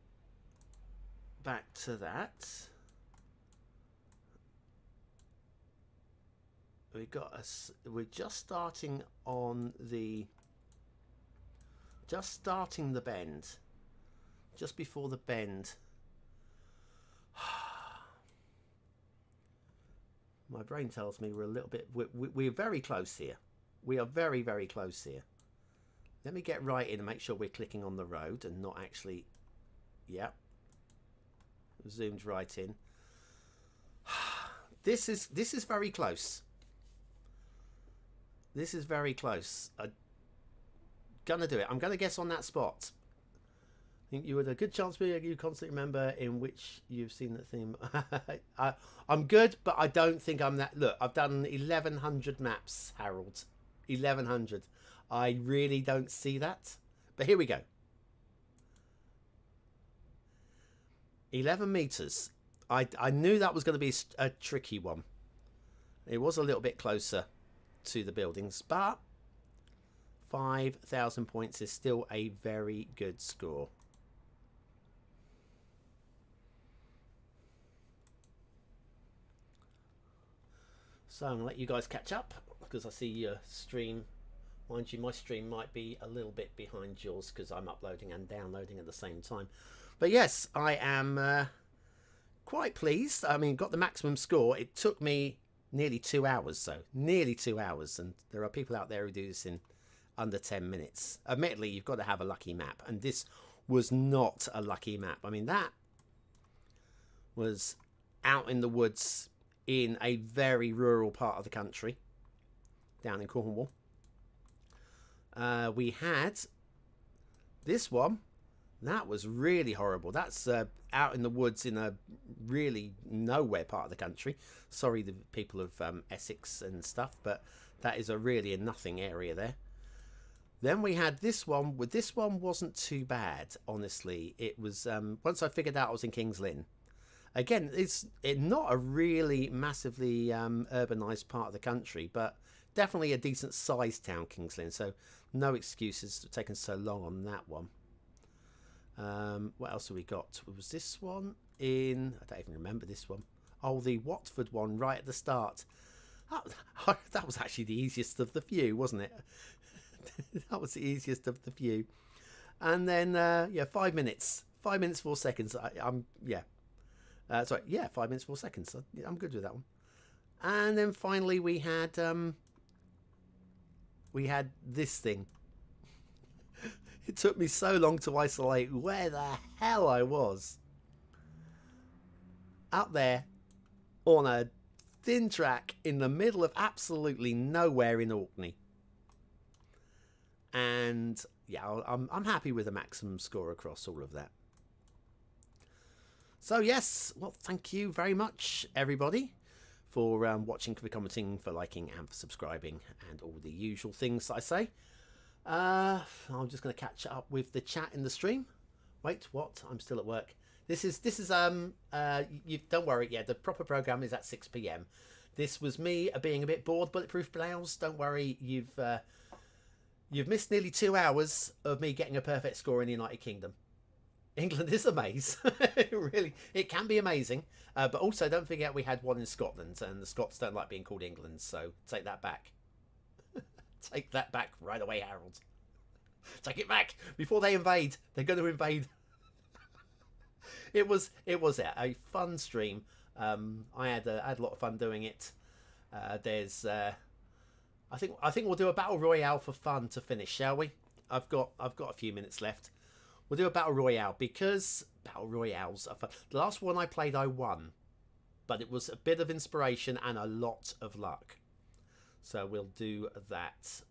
back to that. We're just starting the bend. Just before the bend. My brain tells me we're a little bit... We're very close here. We are very, very close here. Let me get right in and make sure we're clicking on the road and not actually... Yep. Zoomed right in. This is very close. This is very close. I'm gonna do it. I'm gonna guess on that spot. I think you had a good chance to be a constant member in which you've seen that theme. I'm good, but I don't think I'm that. Look, I've done 1,100 maps, Harold. 1,100. I really don't see that. But here we go. 11 meters. I knew that was going to be a tricky one. It was a little bit closer to the buildings, but 5,000 points is still a very good score. So I'm going to let you guys catch up because I see your stream. Mind you, my stream might be a little bit behind yours because I'm uploading and downloading at the same time. But yes, I am quite pleased. I mean, got the maximum score. It took me nearly 2 hours, so nearly 2 hours. And there are people out there who do this in under 10 minutes. Admittedly, you've got to have a lucky map. And this was not a lucky map. I mean, that was out in the woods in a very rural part of the country, down in Cornwall. We had this one. That was really horrible. That's out in the woods in a really nowhere part of the country. Sorry, the people of Essex and stuff, but that is a really a nothing area there. Then we had this one. With this one wasn't too bad, honestly. It was once I figured out I was in King's Lynn. Again, it's not a really massively urbanised part of the country, but definitely a decent sized town, King's Lynn. So no excuses for taking so long on that one. What else have we got? Was this one in? I don't even remember this one. Oh, the Watford one right at the start. That was actually the easiest of the few, wasn't it? That was the easiest of the few. And then yeah, 5 minutes, 5 minutes 4 seconds. Sorry, yeah, 5 minutes 4 seconds. I'm good with that one. And then finally we had this thing. It took me so long to isolate where the hell I was. Up there on a thin track in the middle of absolutely nowhere in Orkney. And yeah, I'm happy with the maximum score across all of that. So yes, well, thank you very much, everybody, for watching, for commenting, for liking, and for subscribing, and all the usual things that I say. I'm just going to catch up with the chat in the stream. Wait, what? I'm still at work. This is you don't worry. Yeah, the proper program is at 6 p.m. This was me being a bit bored. Bulletproof blouse. Don't worry. You've missed nearly 2 hours of me getting a perfect score in the United Kingdom. England is a maze. It can be amazing. But also, don't forget we had one in Scotland, and the Scots don't like being called England, so take that back. Take that back right away, Harold. Take it back before they invade. They're going to invade. It was a fun stream. I had a lot of fun doing it. I think we'll do a battle royale for fun to finish, shall we? I've got a few minutes left. We'll do a battle royale because battle royales are fun. The last one I played, I won, but it was a bit of inspiration and a lot of luck. So we'll do that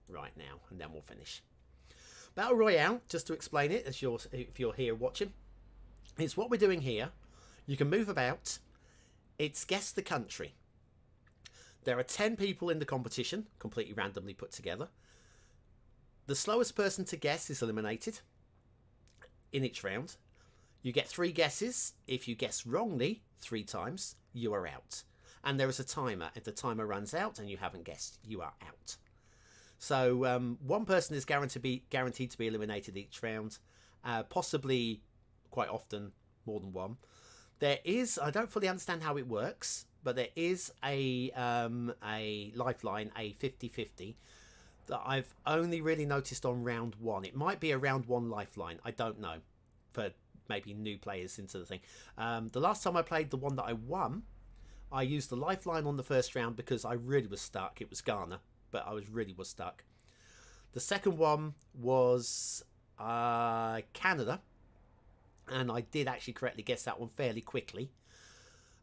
right now, and then we'll finish. Battle royale, just to explain it, if you're here watching, is what we're doing here. You can move about. It's guess the country. There are 10 people in the competition, completely randomly put together. The slowest person to guess is eliminated in each round. You get 3 guesses. If you guess wrongly 3 times, you are out. And there is a timer. If the timer runs out and you haven't guessed, you are out. So one person is guaranteed to be eliminated each round, possibly quite often more than one. There is, I don't fully understand how it works, but there is a lifeline, a 50-50, that I've only really noticed on round 1. It might be a round 1 lifeline. I don't know, for maybe new players into the thing. The last time I played, the one that I won, I used the lifeline on the first round because I really was stuck. It was Ghana, but I really was stuck. The second one was Canada, and I did actually correctly guess that one fairly quickly.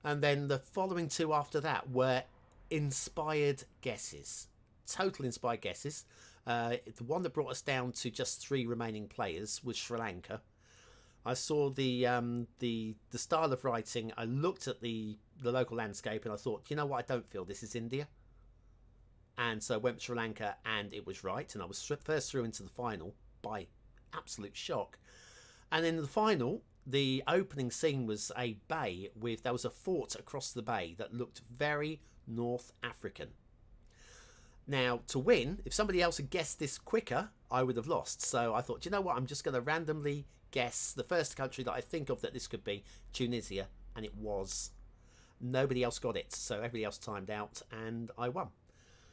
And then the following 2 after that were inspired guesses, total inspired guesses. The one that brought us down to just 3 remaining players was Sri Lanka. I saw the style of writing. I looked at the local landscape and I thought, you know what, I don't feel this is India. And so I went to Sri Lanka and it was right. And I was first through into the final by absolute shock. And in the final, the opening scene was a bay there was a fort across the bay that looked very North African. Now, to win, if somebody else had guessed this quicker, I would have lost. So I thought, you know what, I'm just going to randomly guess the first country that I think of that this could be, Tunisia, and it was. Nobody else got it, so everybody else timed out, and I won.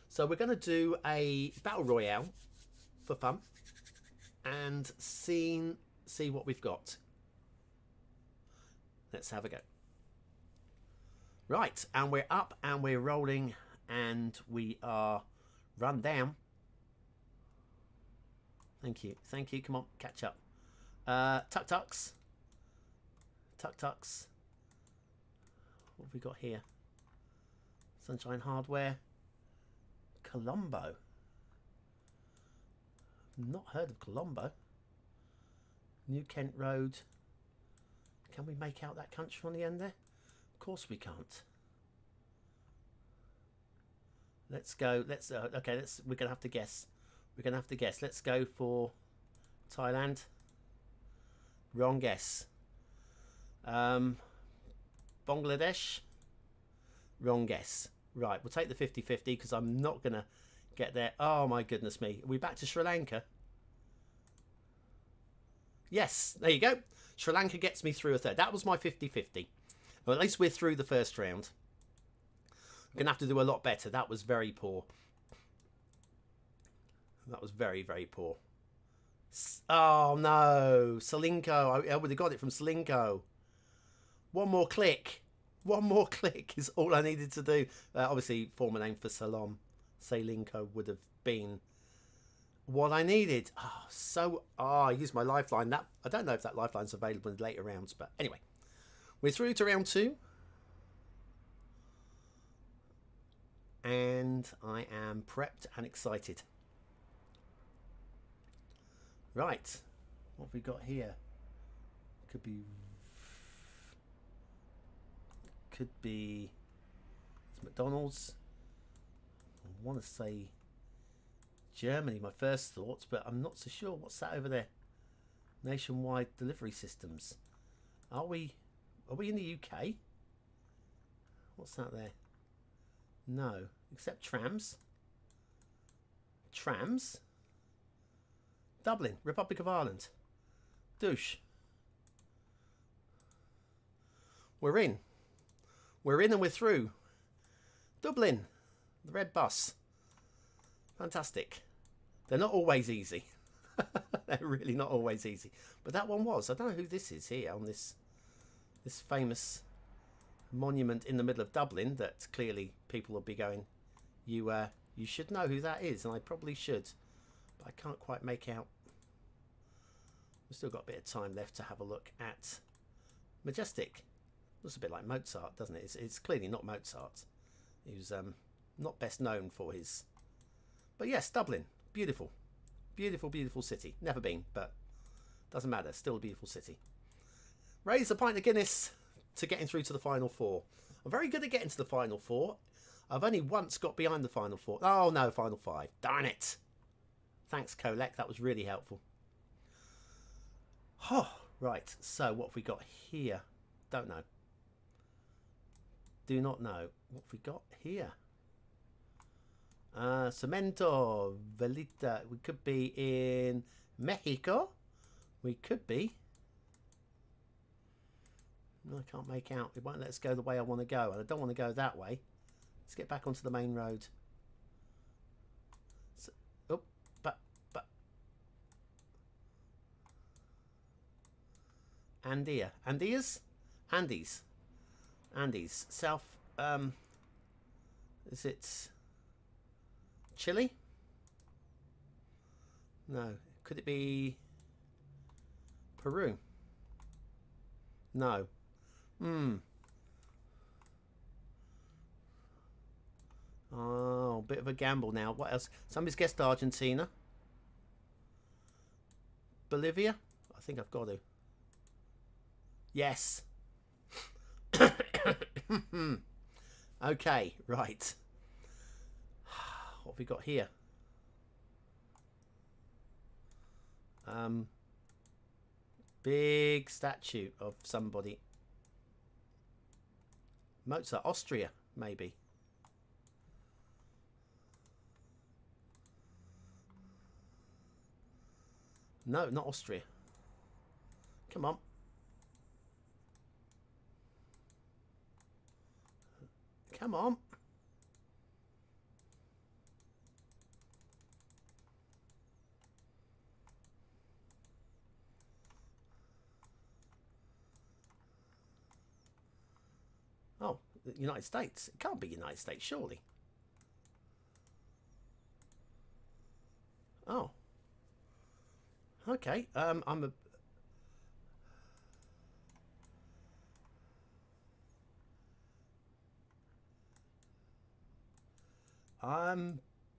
So we're going to do a battle royale for fun, and see what we've got. Let's have a go. Right, and we're up, and we're rolling, and we are run down. Thank you, come on, catch up. Tuk-tuks. Tuk-tuks. What have we got here? Sunshine Hardware. Colombo. Not heard of Colombo. New Kent Road. Can we make out that country on the end there? Of course we can't. Let's go. Let's okay. We're gonna have to guess We're going to have to guess. Let's go for Thailand. Wrong guess. Bangladesh. Wrong guess. Right, we'll take the 50-50 because I'm not going to get there. Oh, my goodness me. Are we back to Sri Lanka? Yes, there you go. Sri Lanka gets me through a third. That was my 50-50. Well, at least we're through the first round. We're going to have to do a lot better. That was very poor. That was very, very poor. Oh, no. Selinko. I would have got it from Selinko. One more click. One more click is all I needed to do. Obviously, former name for Salom. Selinko would have been what I needed. I used my lifeline. That I don't know if that lifeline's available in later rounds, but anyway. We're through to round 2. And I am prepped and excited. Right. What have we got here? Could be it's McDonald's. I want to say Germany, my first thoughts, but I'm not so sure. What's that over there? Nationwide delivery systems. Are we in the UK? What's that there? No, except trams. Trams. Dublin, Republic of Ireland. Douche. We're in. We're in and we're through. Dublin. The red bus. Fantastic. They're not always easy. They're really not always easy. But that one was. I don't know who this is here on this famous monument in the middle of Dublin that clearly people will be going, you should know who that is, and I probably should. But I can't quite make out. We've still got a bit of time left to have a look at Majestic. Looks a bit like Mozart, doesn't it? It's clearly not Mozart. He was not best known for his... But yes, Dublin. Beautiful. Beautiful, beautiful city. Never been, but doesn't matter. Still a beautiful city. Raise a pint of Guinness to getting through to the final 4. I'm very good at getting to the final 4. I've only once got behind the final 4. Oh no, final 5. Darn it. Thanks, Kolek. That was really helpful. Oh, right. So what have we got here? Don't know. Do not know. What have we got here? Cemento, Velita. We could be in Mexico. We could be. No, I can't make out. It won't let us go the way I want to go. And I don't want to go that way. Let's get back onto the main road. So, oh, but. Andes. South, is it Chile? No. Could it be Peru? No. Oh, bit of a gamble now. What else? Somebody's guessed Argentina. Bolivia? I think I've got to. Yes. Okay, right. What have we got here? Big statue of somebody. Mozart, Austria, maybe. No, not Austria. Come on. Come on. Oh, the United States. It can't be United States, surely. Oh. Okay. I'm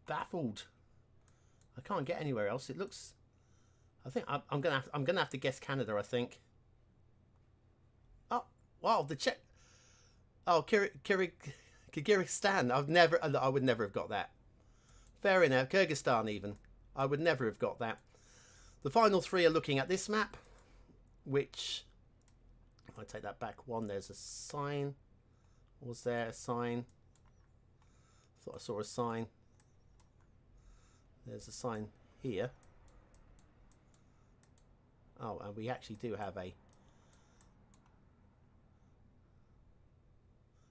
baffled. I can't get anywhere else. It looks. I think I'm gonna have to guess Canada. I think. Oh wow, the Czech. Oh, Kyrgyzstan. I would never have got that. Fair enough. Kyrgyzstan even. I would never have got that. The final three are looking at this map, which, if I take that back one, there's a sign. Was there a sign? Thought I saw a sign. There's a sign here. Oh, and we actually do have a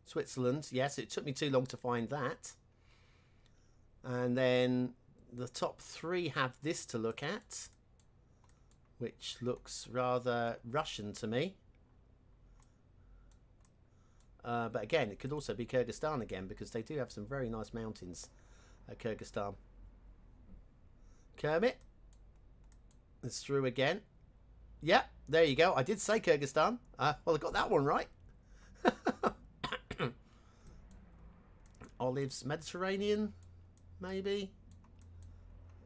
Switzerland. Yes, it took me too long to find that. And then the top three have this to look at, which looks rather Russian to me. But again, it could also be Kyrgyzstan again, because they do have some very nice mountains at Kyrgyzstan. Kermit. It's through again. Yeah, there you go. I did say Kyrgyzstan. Well, I got that one right. Olives, Mediterranean, maybe.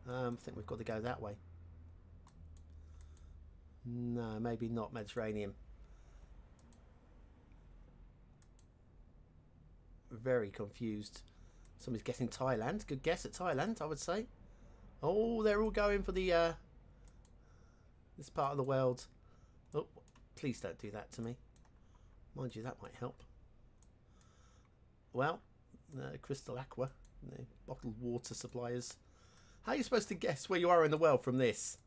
I think we've got to go that way. No, maybe not Mediterranean. Very confused. Somebody's guessing Thailand. Good guess at Thailand, I would say. Oh, they're all going for the this part of the world. Oh, please don't do that to me. Mind you, that might help. Well, Crystal Aqua, bottled water suppliers. How are you supposed to guess where you are in the world from this?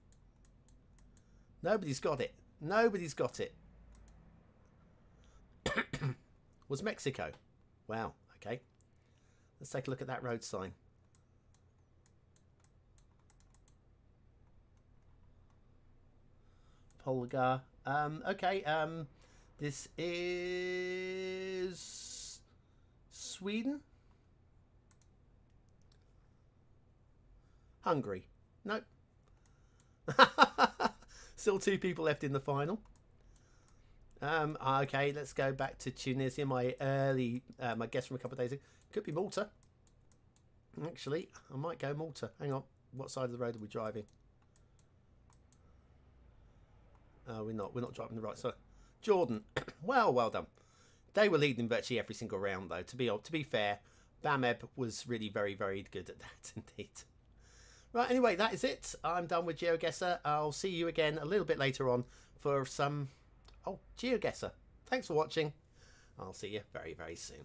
Nobody's got it. Nobody's got it. Was Mexico? Wow, okay. Let's take a look at that road sign. Polgar. Okay, this is Sweden? Hungary. Nope. Still two people left in the final. Okay, let's go back to Tunisia. My my guess from a couple of days ago. Could be Malta. Actually, I might go Malta. Hang on. What side of the road are we driving? We're not driving the right side. Jordan. Well done. They were leading virtually every single round, though. To be fair, Bameb was really very, very good at that indeed. Right, anyway, that is it. I'm done with Geoguessr. I'll see you again a little bit later on for some Geoguessr. Thanks for watching. I'll see you very, very soon.